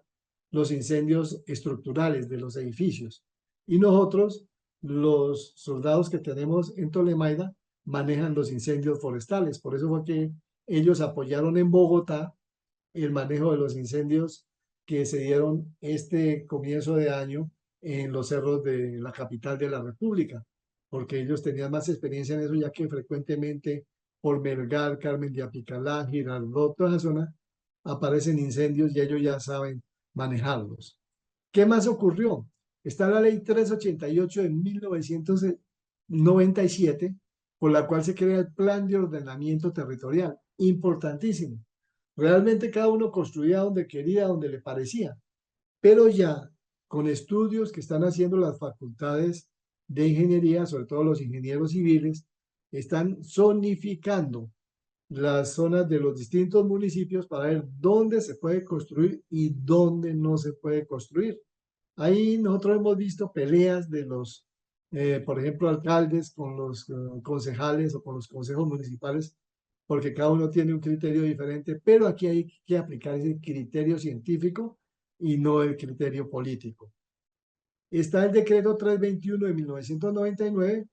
los incendios estructurales de los edificios. Y nosotros, los soldados que tenemos en Tolemaida, manejan los incendios forestales. Por eso fue que ellos apoyaron en Bogotá el manejo de los incendios que se dieron este comienzo de año en los cerros de la capital de la República, porque ellos tenían más experiencia en eso, ya que frecuentemente por Melgar, Carmen de Apicalá, Girardot, toda esa zona, aparecen incendios y ellos ya saben manejarlos. ¿Qué más ocurrió? Está la ley 388 de 1997, por la cual se crea el Plan de Ordenamiento Territorial. Importantísimo. Realmente cada uno construía donde quería, donde le parecía, pero ya con estudios que están haciendo las facultades de ingeniería, sobre todo los ingenieros civiles, están zonificando las zonas de los distintos municipios para ver dónde se puede construir y dónde no se puede construir. Ahí nosotros hemos visto peleas de los, por ejemplo, alcaldes con los concejales o con los consejos municipales, porque cada uno tiene un criterio diferente, pero aquí hay que aplicar ese criterio científico y no el criterio político. Está el decreto 321 de 1999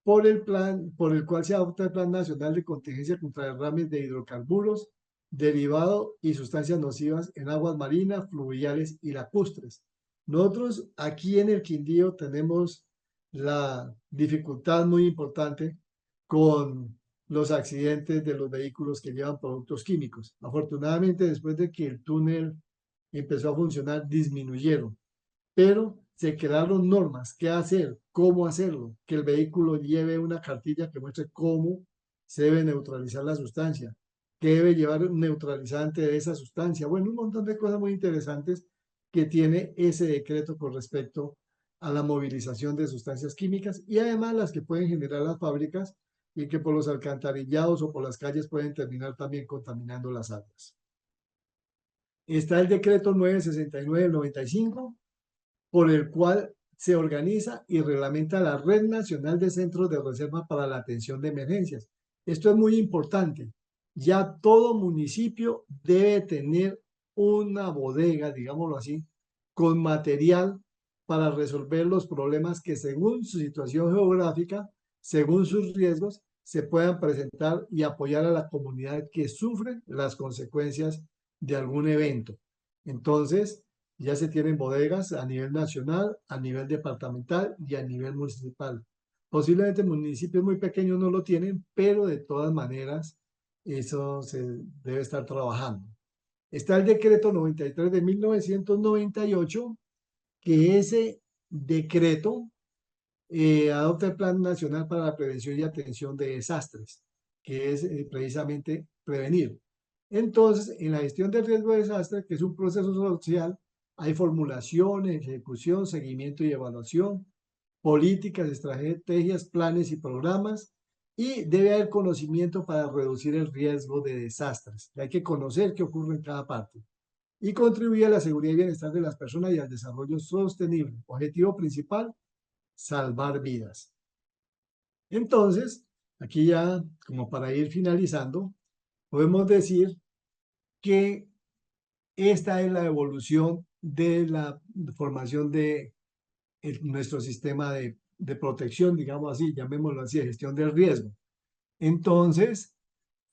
por el cual se adopta el Plan Nacional de Contingencia contra Derrames de Hidrocarburos, Derivado y Sustancias Nocivas en Aguas Marinas, Fluviales y Lacustres. Nosotros aquí en el Quindío tenemos la dificultad muy importante con los accidentes de los vehículos que llevan productos químicos. Afortunadamente, después de que el túnel empezó a funcionar, disminuyeron, pero se crearon normas, qué hacer, cómo hacerlo, que el vehículo lleve una cartilla que muestre cómo se debe neutralizar la sustancia, qué debe llevar un neutralizante de esa sustancia. Bueno, un montón de cosas muy interesantes que tiene ese decreto con respecto a la movilización de sustancias químicas y además las que pueden generar las fábricas y que por los alcantarillados o por las calles pueden terminar también contaminando las aguas. Está el decreto 969 del 95, por el cual se organiza y reglamenta la Red Nacional de Centros de Reserva para la Atención de Emergencias. Esto es muy importante. Ya todo municipio debe tener una bodega, digámoslo así, con material para resolver los problemas que según su situación geográfica, según sus riesgos, se puedan presentar y apoyar a la comunidad que sufre las consecuencias de algún evento. Entonces, ya se tienen bodegas a nivel nacional, a nivel departamental y a nivel municipal. Posiblemente municipios muy pequeños no lo tienen, pero de todas maneras eso se debe estar trabajando. Está el decreto 93 de 1998, que ese decreto adopta el Plan Nacional para la Prevención y Atención de Desastres, que es precisamente prevenir. Entonces, en la gestión del riesgo de desastre, que es un proceso social, hay formulación, ejecución, seguimiento y evaluación, políticas, estrategias, planes y programas, y debe haber conocimiento para reducir el riesgo de desastres. Hay que conocer qué ocurre en cada parte y contribuir a la seguridad y bienestar de las personas y al desarrollo sostenible. Objetivo principal, salvar vidas. Entonces, aquí ya, como para ir finalizando, podemos decir que esta es la evolución de la formación de nuestro sistema de protección, digamos así, llamémoslo así, de gestión del riesgo. Entonces,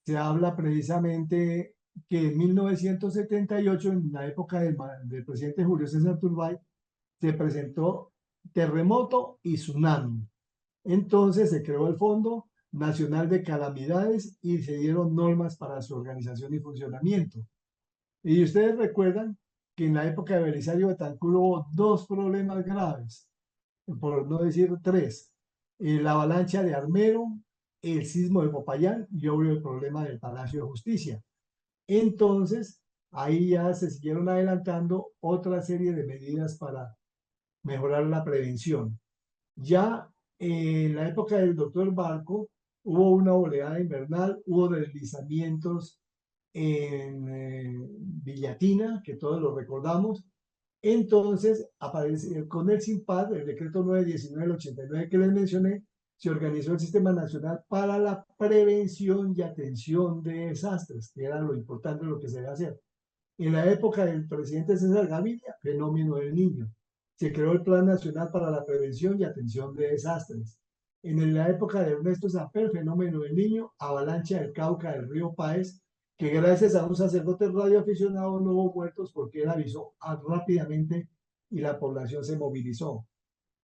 se habla precisamente que en 1978, en la época del presidente Julio César Turbay, se presentó terremoto y tsunami. Entonces se creó el Fondo Nacional de Calamidades y se dieron normas para su organización y funcionamiento. Y ustedes recuerdan que en la época de Belisario Betancur hubo dos problemas graves, por no decir tres: la avalancha de Armero, el sismo de Popayán y obvio el problema del Palacio de Justicia. Entonces, ahí ya se siguieron adelantando otra serie de medidas para mejorar la prevención. Ya en la época del doctor Barco hubo una oleada invernal, hubo deslizamientos en Villatina, que todos lo recordamos. Entonces, aparece, con el SIMPAD, el decreto 919 del 89 que les mencioné, se organizó el Sistema Nacional para la Prevención y Atención de Desastres, que era lo importante, lo que se debe hacer. En la época del presidente César Gaviria, fenómeno del Niño, se creó el Plan Nacional para la Prevención y Atención de Desastres. En la época de Ernesto Samper, fenómeno del Niño, avalancha del Cauca del río Páez, que gracias a un sacerdote radioaficionado no hubo muertos porque él avisó rápidamente y la población se movilizó.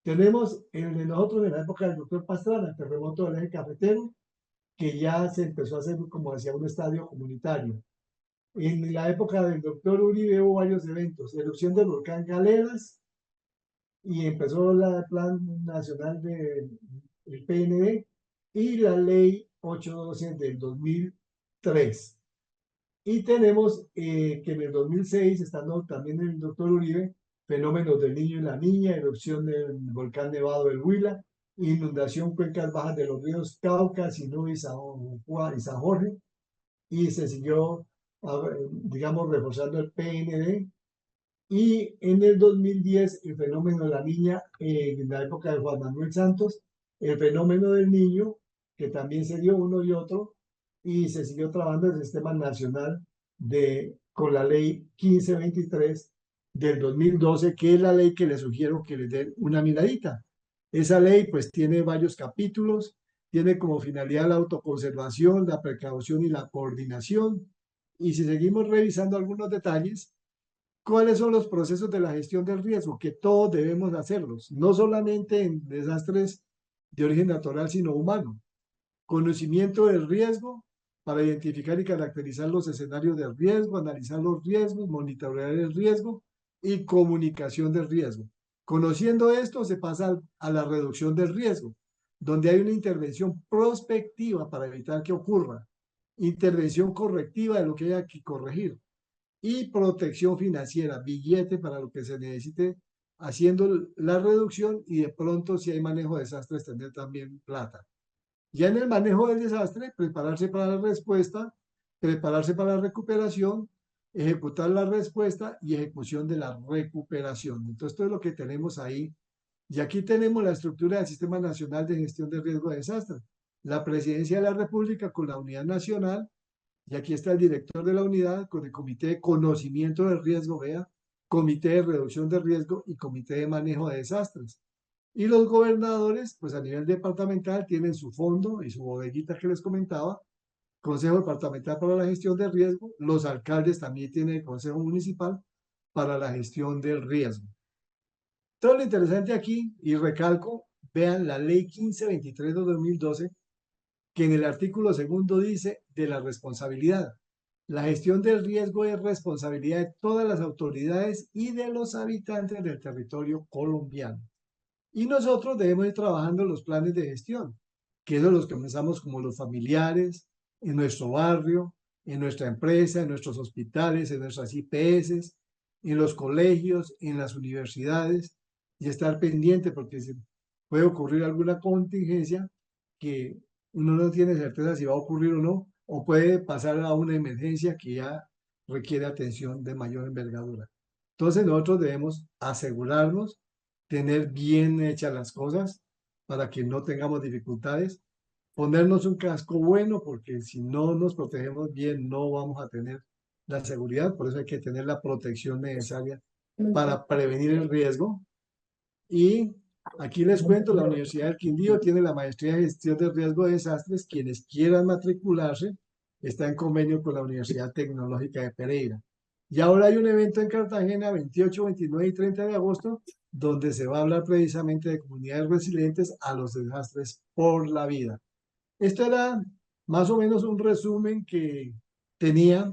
Tenemos el de nosotros en la época del doctor Pastrana, el terremoto del eje cafetero, que ya se empezó a hacer, como decía, un estadio comunitario. En la época del doctor Uribe hubo varios eventos: erupción del volcán Galeras, y empezó el Plan Nacional del PND y la Ley 812 del 2003. Y tenemos que en el 2006, estando también el doctor Uribe, fenómenos del niño y la niña, erupción del volcán Nevado del Huila, inundación cuencas bajas de los ríos Cauca, Sinú y San Jorge, y se siguió, digamos, reforzando el PND. Y en el 2010, el fenómeno de la niña, en la época de Juan Manuel Santos, el fenómeno del niño, que también se dio uno y otro, y se siguió trabajando el sistema nacional con la ley 1523 del 2012, que es la ley que les sugiero que les den una miradita. Esa ley pues tiene varios capítulos, tiene como finalidad la autoconservación, la precaución y la coordinación. Y si seguimos revisando algunos detalles, ¿cuáles son los procesos de la gestión del riesgo? Que todos debemos hacerlos, no solamente en desastres de origen natural, sino humano. Conocimiento del riesgo para identificar y caracterizar los escenarios de riesgo, analizar los riesgos, monitorear el riesgo y comunicación del riesgo. Conociendo esto, se pasa a la reducción del riesgo, donde hay una intervención prospectiva para evitar que ocurra, intervención correctiva de lo que haya que corregir y protección financiera, billete para lo que se necesite, haciendo la reducción y de pronto si hay manejo de desastres tener también plata. Ya en el manejo del desastre, prepararse para la respuesta, prepararse para la recuperación, ejecutar la respuesta y ejecución de la recuperación. Entonces, esto es lo que tenemos ahí. Y aquí tenemos la estructura del Sistema Nacional de Gestión de Riesgo de Desastres. La Presidencia de la República con la Unidad Nacional, y aquí está el director de la unidad con el Comité de Conocimiento del Riesgo, vea, Comité de Reducción de Riesgo y Comité de Manejo de Desastres. Y los gobernadores, pues a nivel departamental, tienen su fondo y su bodeguita que les comentaba, Consejo Departamental para la Gestión de Riesgo. Los alcaldes también tienen el Consejo Municipal para la Gestión del Riesgo. Todo lo interesante aquí, y recalco, vean la Ley 1523 de 2012, que en el artículo segundo dice de la responsabilidad. La gestión del riesgo es responsabilidad de todas las autoridades y de los habitantes del territorio colombiano. Y nosotros debemos ir trabajando los planes de gestión, que esos los comenzamos como los familiares, en nuestro barrio, en nuestra empresa, en nuestros hospitales, en nuestras IPS, en los colegios, en las universidades, y estar pendiente porque puede ocurrir alguna contingencia que uno no tiene certeza si va a ocurrir o no, o puede pasar a una emergencia que ya requiere atención de mayor envergadura. Entonces nosotros debemos asegurarnos, tener bien hechas las cosas para que no tengamos dificultades, ponernos un casco bueno, porque si no nos protegemos bien no vamos a tener la seguridad, por eso hay que tener la protección necesaria para prevenir el riesgo. Y aquí les cuento, la Universidad del Quindío tiene la maestría en gestión de riesgo de desastres. Quienes quieran matricularse, está en convenio con la Universidad Tecnológica de Pereira. Y ahora hay un evento en Cartagena, 28, 29 y 30 de agosto, donde se va a hablar precisamente de comunidades resilientes a los desastres por la vida. Esto era más o menos un resumen que tenía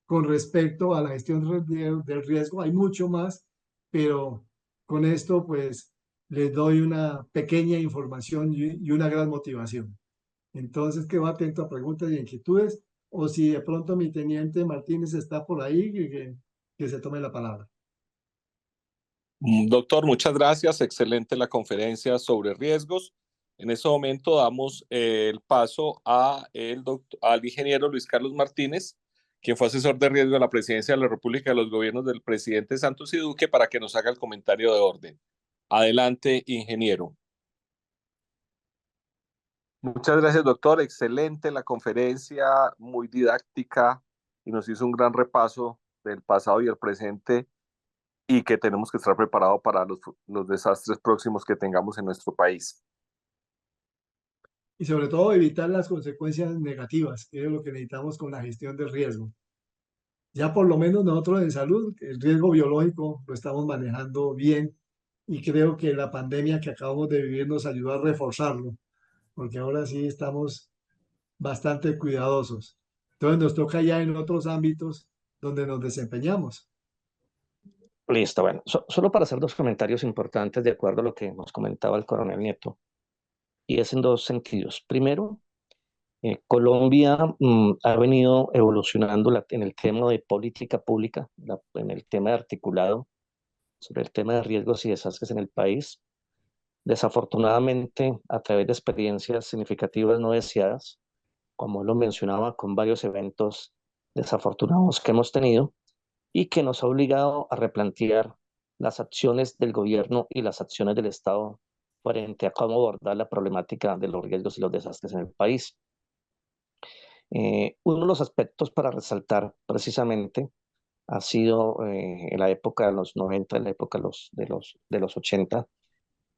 con respecto a la gestión del riesgo. Hay mucho más, pero con esto pues les doy una pequeña información y una gran motivación. Entonces quedo atento a preguntas y inquietudes, o si de pronto mi teniente Martínez está por ahí, que se tome la palabra. Doctor, muchas gracias. Excelente la conferencia sobre riesgos. En este momento damos el paso al ingeniero Luis Carlos Martínez, quien fue asesor de riesgo de la Presidencia de la República de los gobiernos del presidente Santos y Duque, para que nos haga el comentario de orden. Adelante, ingeniero. Muchas gracias, doctor. Excelente la conferencia, muy didáctica y nos hizo un gran repaso del pasado y el presente y que tenemos que estar preparados para los desastres próximos que tengamos en nuestro país. Y sobre todo evitar las consecuencias negativas, que es lo que necesitamos con la gestión del riesgo. Ya por lo menos nosotros en salud, el riesgo biológico lo estamos manejando bien y creo que la pandemia que acabamos de vivir nos ayudó a reforzarlo, porque ahora sí estamos bastante cuidadosos. Entonces nos toca ya en otros ámbitos donde nos desempeñamos. Listo, bueno, solo para hacer dos comentarios importantes de acuerdo a lo que nos comentaba el coronel Nieto, y es en dos sentidos. Primero, Colombia ha venido evolucionando en el tema de política pública, en el tema de articulado sobre el tema de riesgos y desastres en el país. Desafortunadamente, a través de experiencias significativas no deseadas, como lo mencionaba, con varios eventos desafortunados que hemos tenido y que nos ha obligado a replantear las acciones del gobierno y las acciones del Estado frente a cómo abordar la problemática de los riesgos y los desastres en el país. Uno de los aspectos para resaltar precisamente ha sido en la época de los 90, en la época de los 80,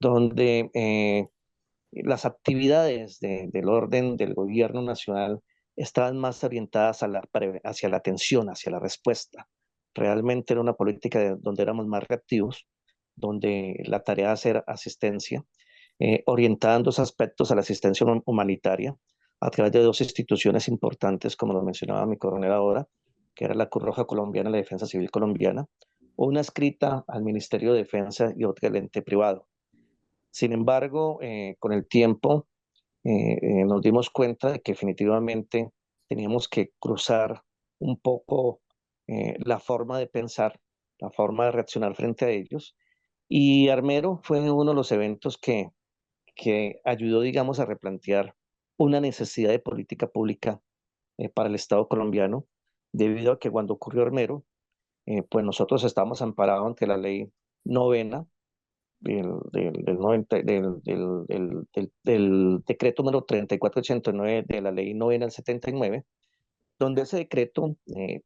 donde las actividades del orden del gobierno nacional estaban más orientadas hacia la atención, hacia la respuesta. Realmente era una política donde éramos más reactivos, donde la tarea de hacer asistencia, orientada en dos aspectos a la asistencia humanitaria, a través de dos instituciones importantes, como lo mencionaba mi coronel ahora, que era la Cruz Roja Colombiana y la Defensa Civil Colombiana, o una escrita al Ministerio de Defensa y otra al ente privado. Sin embargo, con el tiempo nos dimos cuenta de que definitivamente teníamos que cruzar un poco la forma de pensar, la forma de reaccionar frente a ellos. Y Armero fue uno de los eventos que ayudó, digamos, a replantear una necesidad de política pública para el Estado colombiano, debido a que cuando ocurrió Armero, pues nosotros estábamos amparados ante la ley novena del, 90 del decreto número 3489 de la ley novena del 79, donde ese decreto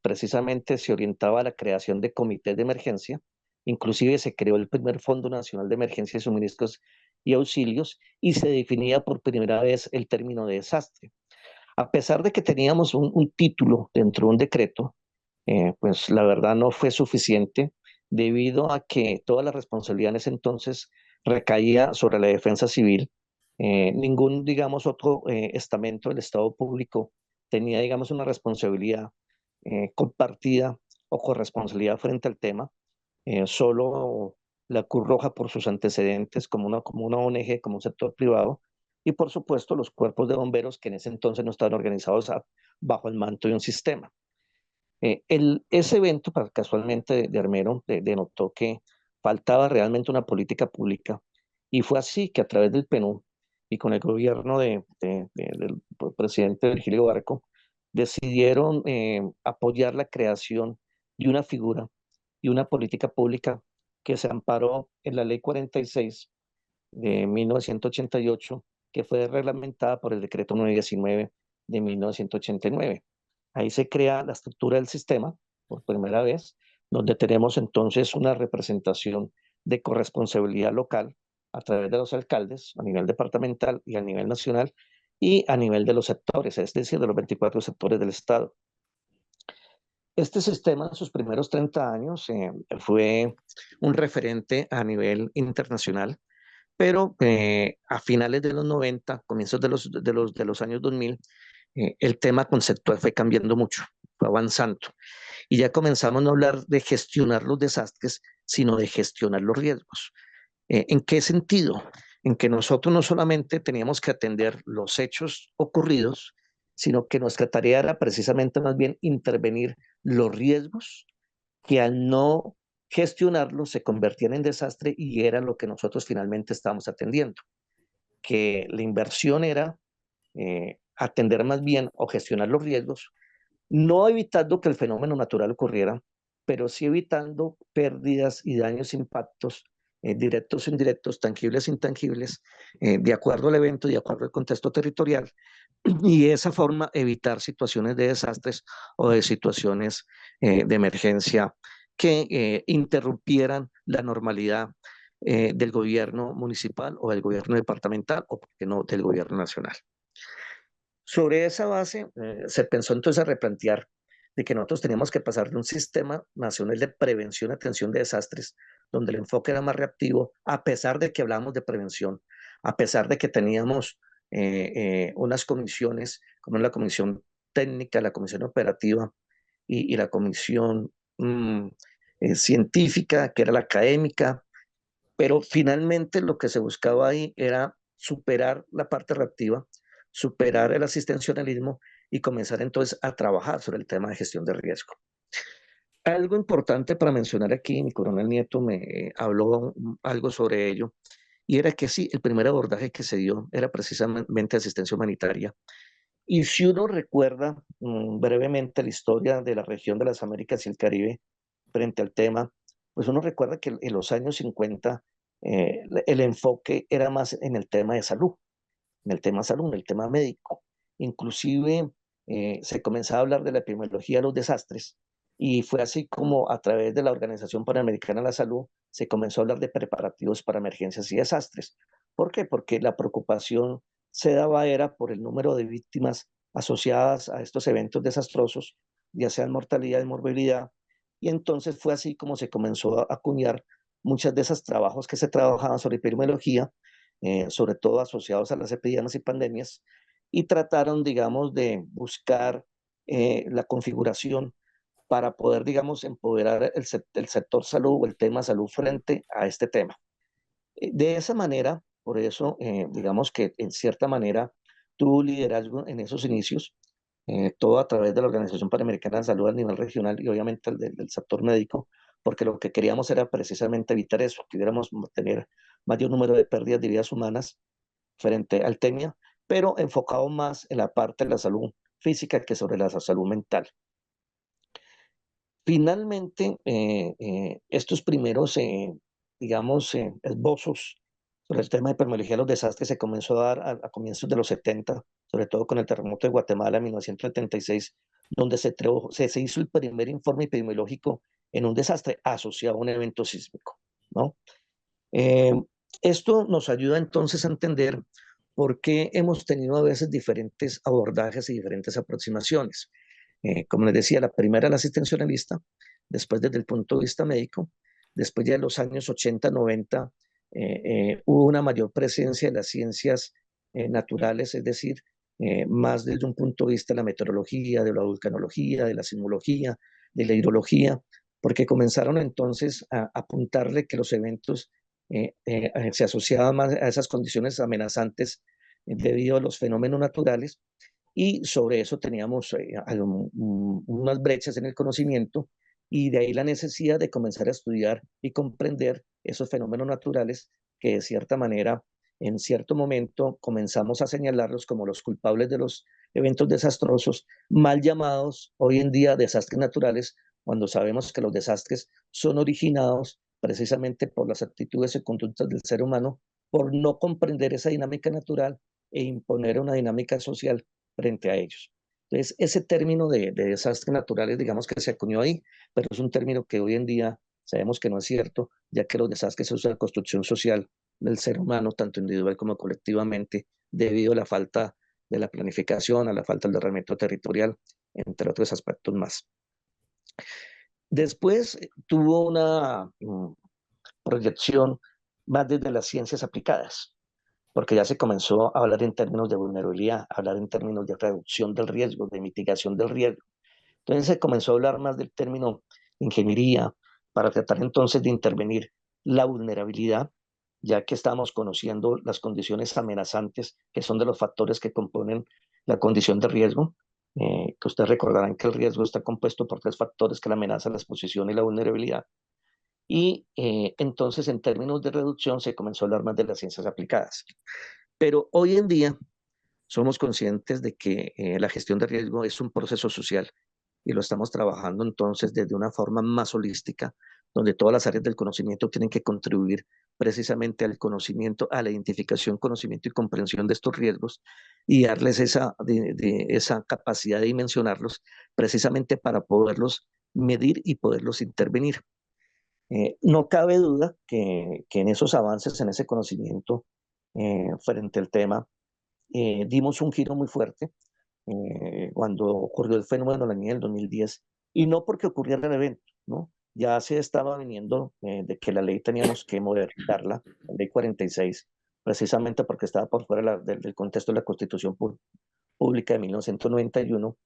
precisamente se orientaba a la creación de comités de emergencia. Inclusive se creó el primer Fondo Nacional de Emergencia de Suministros y Auxilios y se definía por primera vez el término de desastre. A pesar de que teníamos un título dentro de un decreto, pues la verdad no fue suficiente debido a que toda la responsabilidad en ese entonces recaía sobre la defensa civil. Ningún, digamos, otro estamento del Estado público tenía, digamos, una responsabilidad compartida o corresponsabilidad frente al tema. Solo la Cruz Roja por sus antecedentes como una ONG, como un sector privado, y por supuesto los cuerpos de bomberos que en ese entonces no estaban organizados bajo el manto de un sistema. Ese evento, casualmente, de Armero, denotó que faltaba realmente una política pública y fue así que a través del PNUD y con el gobierno del presidente Virgilio Barco decidieron apoyar la creación de una figura y una política pública que se amparó en la Ley 46 de 1988, que fue reglamentada por el decreto 919 de 1989. Ahí se crea la estructura del sistema por primera vez, donde tenemos entonces una representación de corresponsabilidad local a través de los alcaldes a nivel departamental y a nivel nacional y a nivel de los sectores, es decir, de los 24 sectores del Estado. Este sistema en sus primeros 30 años fue un referente a nivel internacional, pero a finales de los 90, comienzos de los años 2000, el tema conceptual fue cambiando mucho, fue avanzando. Y ya comenzamos a no hablar de gestionar los desastres, sino de gestionar los riesgos. ¿En qué sentido? En que nosotros no solamente teníamos que atender los hechos ocurridos, sino que nuestra tarea era precisamente más bien intervenir los riesgos que al no gestionarlos se convertían en desastre y era lo que nosotros finalmente estábamos atendiendo, que la inversión era atender más bien o gestionar los riesgos, no evitando que el fenómeno natural ocurriera, pero sí evitando pérdidas y daños, impactos directos o indirectos, tangibles e intangibles, de acuerdo al evento, de acuerdo al contexto territorial, y de esa forma evitar situaciones de desastres o de situaciones de emergencia que interrumpieran la normalidad del gobierno municipal o del gobierno departamental o, por qué no, del gobierno nacional. Sobre esa base, se pensó entonces a replantear de que nosotros teníamos que pasar de un sistema nacional de prevención y atención de desastres, donde el enfoque era más reactivo, a pesar de que hablábamos de prevención, a pesar de que teníamos unas comisiones, como la comisión técnica, la comisión operativa y la comisión científica, que era la académica, pero finalmente lo que se buscaba ahí era superar la parte reactiva, superar el asistencialismo y comenzar entonces a trabajar sobre el tema de gestión de riesgo. Algo importante para mencionar aquí, mi coronel Nieto me habló algo sobre ello, y era que sí, el primer abordaje que se dio era precisamente asistencia humanitaria. Y si uno recuerda brevemente la historia de la región de las Américas y el Caribe frente al tema, pues uno recuerda que en los años 50 el enfoque era más en el tema de salud, en el tema salud, en el tema médico. Inclusive se comenzaba a hablar de la epidemiología de los desastres y fue así como a través de la Organización Panamericana de la Salud se comenzó a hablar de preparativos para emergencias y desastres. ¿Por qué? Porque la preocupación se daba era por el número de víctimas asociadas a estos eventos desastrosos, ya sean mortalidad y morbilidad, y entonces fue así como se comenzó a acuñar muchos de esos trabajos que se trabajaban sobre epidemiología, sobre todo asociados a las epidemias y pandemias, y trataron, digamos, de buscar la configuración para poder, digamos, empoderar el sector salud o el tema salud frente a este tema. De esa manera, por eso, digamos que en cierta manera tuvo liderazgo en esos inicios, todo a través de la Organización Panamericana de Salud a nivel regional y obviamente del sector médico, porque lo que queríamos era precisamente evitar eso, que pudiéramos tener mayor número de pérdidas de vidas humanas frente al tema, pero enfocado más en la parte de la salud física que sobre la salud mental. Finalmente, estos primeros, digamos, esbozos sobre el tema de epidemiología de los desastres se comenzó a dar a comienzos de los 70, sobre todo con el terremoto de Guatemala en 1976, donde se hizo el primer informe epidemiológico en un desastre asociado a un evento sísmico, ¿no? Eh, Esto nos ayuda entonces a entender por qué hemos tenido a veces diferentes abordajes y diferentes aproximaciones. Como les decía, la primera la asistencialista, después desde el punto de vista médico, después ya en los años 80, 90, hubo una mayor presencia de las ciencias naturales, es decir, más desde un punto de vista de la meteorología, de la vulcanología, de la sismología, de la hidrología, porque comenzaron entonces a apuntarle que los eventos se asociaban más a esas condiciones amenazantes debido a los fenómenos naturales y sobre eso teníamos unas brechas en el conocimiento y de ahí la necesidad de comenzar a estudiar y comprender esos fenómenos naturales que de cierta manera, en cierto momento, comenzamos a señalarlos como los culpables de los eventos desastrosos, mal llamados hoy en día desastres naturales, cuando sabemos que los desastres son originados precisamente por las actitudes y conductas del ser humano, por no comprender esa dinámica natural e imponer una dinámica social frente a ellos. Entonces, ese término de desastres naturales, digamos que se acuñó ahí, pero es un término que hoy en día sabemos que no es cierto, ya que los desastres son la construcción social del ser humano, tanto individual como colectivamente, debido a la falta de la planificación, a la falta del derramamiento territorial, entre otros aspectos más. Después tuvo una proyección más desde las ciencias aplicadas, porque ya se comenzó a hablar en términos de vulnerabilidad, a hablar en términos de reducción del riesgo, de mitigación del riesgo. Entonces se comenzó a hablar más del término ingeniería para tratar entonces de intervenir la vulnerabilidad, ya que estamos conociendo las condiciones amenazantes que son de los factores que componen la condición de riesgo, que ustedes recordarán que el riesgo está compuesto por tres factores que la amenaza, la exposición y la vulnerabilidad. Y entonces en términos de reducción se comenzó a hablar más de las ciencias aplicadas. Pero hoy en día somos conscientes de que la gestión de riesgo es un proceso social y lo estamos trabajando entonces desde una forma más holística, donde todas las áreas del conocimiento tienen que contribuir precisamente al conocimiento, a la identificación, conocimiento y comprensión de estos riesgos y darles esa capacidad de dimensionarlos precisamente para poderlos medir y poderlos intervenir. No cabe duda que en esos avances, en ese conocimiento frente al tema, dimos un giro muy fuerte cuando ocurrió el fenómeno en el año del 2010, y no porque ocurriera el evento, ¿no? Ya se estaba viniendo de que la ley teníamos que modernizarla, la ley 46, precisamente porque estaba por fuera del contexto de la Constitución Pública de 1991,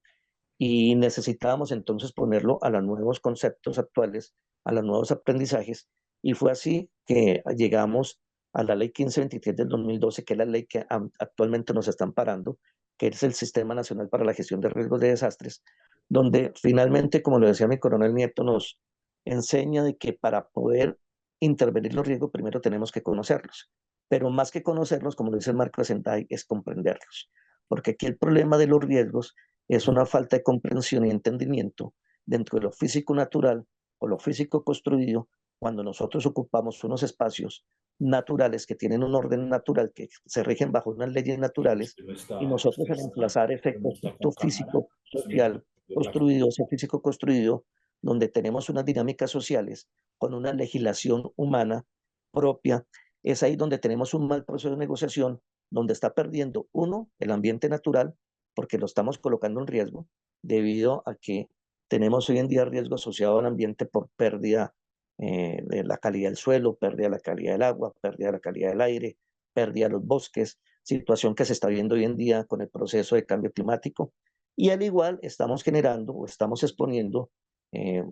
y necesitábamos entonces ponerlo a los nuevos conceptos actuales, a los nuevos aprendizajes, y fue así que llegamos a la ley 1523 del 2012, que es la ley que actualmente nos está amparando, que es el Sistema Nacional para la Gestión de Riesgos de Desastres, donde finalmente, como lo decía mi coronel Nieto, nos enseña de que para poder intervenir los riesgos primero tenemos que conocerlos, pero más que conocerlos, como dice el Marco Senday, es comprenderlos, porque aquí el problema de los riesgos es una falta de comprensión y entendimiento dentro de lo físico natural o lo físico construido cuando nosotros ocupamos unos espacios naturales que tienen un orden natural, que se rigen bajo unas leyes naturales, y nosotros al emplazar ese concepto físico social construido, ese físico construido, donde tenemos unas dinámicas sociales con una legislación humana propia, es ahí donde tenemos un mal proceso de negociación, donde está perdiendo uno, el ambiente natural, porque lo estamos colocando en riesgo, debido a que tenemos hoy en día riesgo asociado al ambiente por pérdida de la calidad del suelo, pérdida de la calidad del agua, pérdida de la calidad del aire, pérdida de los bosques, situación que se está viendo hoy en día con el proceso de cambio climático. Y al igual estamos generando o estamos exponiendo eh,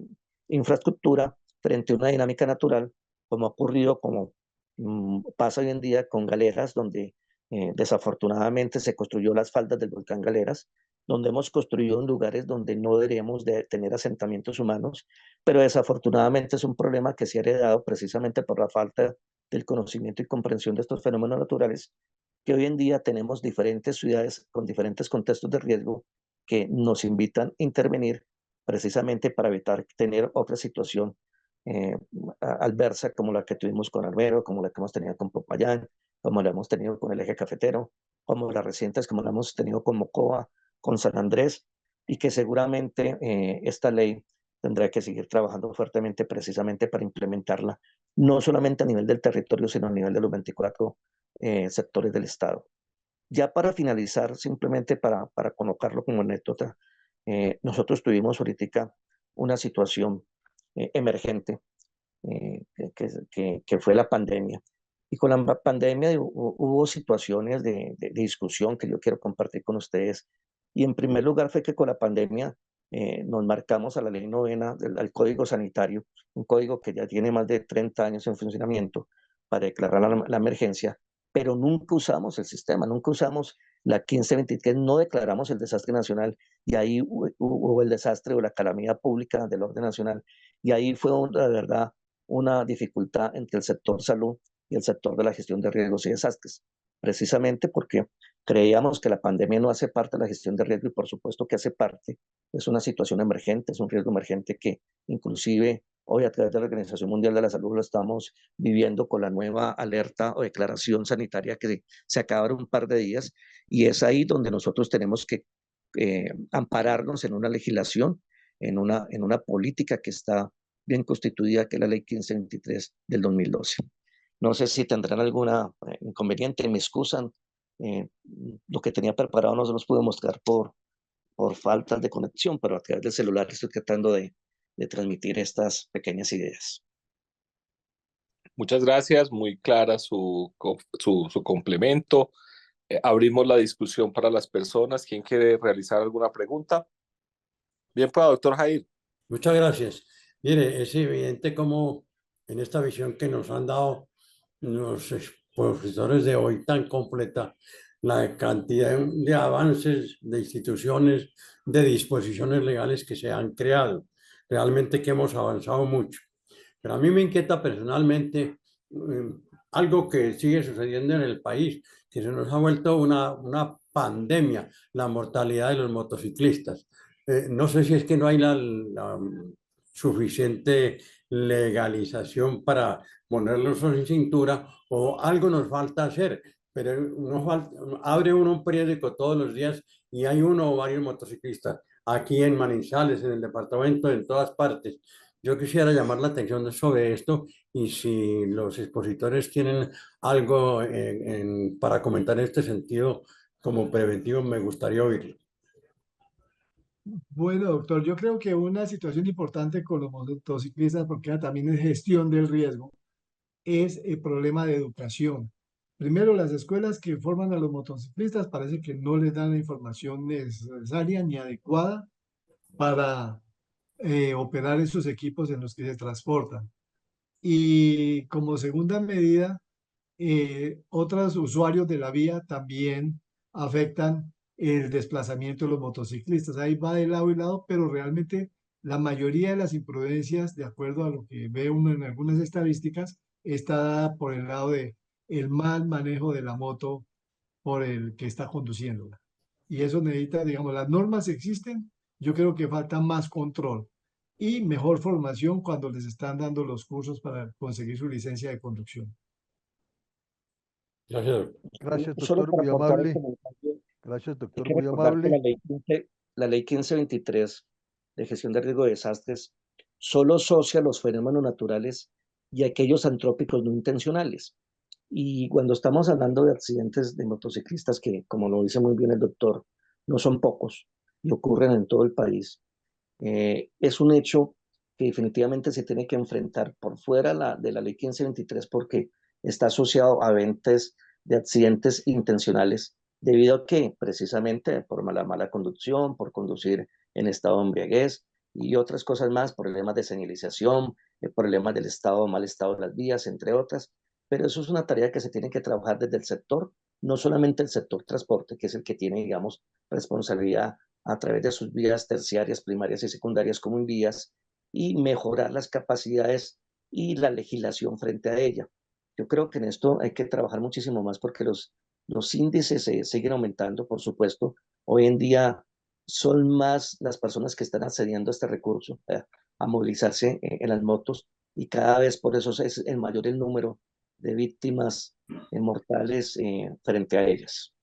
infraestructura frente a una dinámica natural, como ha ocurrido, como pasa hoy en día con Galeras, donde desafortunadamente se construyó las faldas del volcán Galeras, donde hemos construido en lugares donde no deberíamos de tener asentamientos humanos, pero desafortunadamente es un problema que se ha heredado precisamente por la falta del conocimiento y comprensión de estos fenómenos naturales, que hoy en día tenemos diferentes ciudades con diferentes contextos de riesgo que nos invitan a intervenir precisamente para evitar tener otra situación eh, adversa como la que tuvimos con Armero, como la que hemos tenido con Popayán, como la hemos tenido con el eje cafetero, como las recientes, como la hemos tenido con Mocoa, con San Andrés, y que seguramente esta ley tendrá que seguir trabajando fuertemente precisamente para implementarla, no solamente a nivel del territorio, sino a nivel de los 24 sectores del Estado. Ya para finalizar, simplemente para colocarlo como anécdota, nosotros tuvimos ahorita una situación emergente que fue la pandemia. Y con la pandemia hubo situaciones de discusión que yo quiero compartir con ustedes. Y en primer lugar fue que con la pandemia nos marcamos a la ley novena, al Código Sanitario, un código que ya tiene más de 30 años en funcionamiento para declarar la emergencia, pero nunca usamos el sistema, nunca usamos la 1523, no declaramos el desastre nacional y ahí hubo el desastre o la calamidad pública del orden nacional. Y ahí fue, la verdad, una dificultad entre el sector salud y el sector de la gestión de riesgos y desastres, precisamente porque creíamos que la pandemia no hace parte de la gestión de riesgo y por supuesto que hace parte, es una situación emergente, es un riesgo emergente que inclusive hoy a través de la Organización Mundial de la Salud lo estamos viviendo con la nueva alerta o declaración sanitaria que se acaba en un par de días y es ahí donde nosotros tenemos que ampararnos en una legislación, en una política que está bien constituida, que es la ley 1523 del 2012. No sé si tendrán alguna inconveniente, me excusan. eh, lo que tenía preparado no se los pude mostrar por falta de conexión, pero a través del celular estoy tratando de transmitir estas pequeñas ideas. Muchas gracias, muy clara su complemento. Abrimos la discusión para las personas. ¿Quién quiere realizar alguna pregunta? Bien, pues, doctor Jair. Muchas gracias. Mire, es evidente cómo en esta visión que nos han dado los profesores de hoy tan completa, la cantidad de avances, de instituciones, de disposiciones legales que se han creado. Realmente que hemos avanzado mucho. Pero a mí me inquieta personalmente algo que sigue sucediendo en el país, que se nos ha vuelto una pandemia, la mortalidad de los motociclistas. No sé si es que no hay la suficiente legalización para ponerlos en cintura o algo nos falta hacer, pero abre uno un periódico todos los días y hay uno o varios motociclistas aquí en Manizales, en el departamento, en todas partes. Yo quisiera llamar la atención sobre esto y si los expositores tienen algo para comentar en este sentido como preventivo, me gustaría oírlo. Bueno, doctor, yo creo que una situación importante con los motociclistas, porque también es gestión del riesgo, es el problema de educación. Primero, las escuelas que forman a los motociclistas parece que no les dan la información necesaria ni adecuada para operar esos equipos en los que se transportan. Y como segunda medida, otros usuarios de la vía también afectan el desplazamiento de los motociclistas. Ahí va de lado y lado, pero realmente la mayoría de las imprudencias, de acuerdo a lo que ve uno en algunas estadísticas, está dada por el lado de el mal manejo de la moto por el que está conduciéndola. Y eso necesita, digamos, las normas existen, yo creo que falta más control y mejor formación cuando les están dando los cursos para conseguir su licencia de conducción. Gracias, doctor. Gracias, Solo doctor, para muy aportar el amable. comentario, Gracias, hay doctor, que muy recordar que amable. la ley 1523 de gestión de riesgo de desastres solo asocia los fenómenos naturales y aquellos antrópicos no intencionales. Y cuando estamos hablando de accidentes de motociclistas, que como lo dice muy bien el doctor, no son pocos y ocurren en todo el país, es un hecho que definitivamente se tiene que enfrentar por fuera de la ley 1523 porque está asociado a eventos de accidentes intencionales debido a que precisamente por mala conducción, por conducir en estado de embriaguez y otras cosas más, problemas de señalización, problemas del mal estado de las vías, entre otras. Pero eso es una tarea que se tiene que trabajar desde el sector, no solamente el sector transporte, que es el que tiene, digamos, responsabilidad a través de sus vías terciarias, primarias y secundarias como en vías y mejorar las capacidades y la legislación frente a ella. Yo creo que en esto hay que trabajar muchísimo más porque los índices siguen aumentando, por supuesto. Hoy en día son más las personas que están accediendo a este recurso, a movilizarse en las motos y cada vez por eso es el mayor el número de víctimas mortales frente a ellas.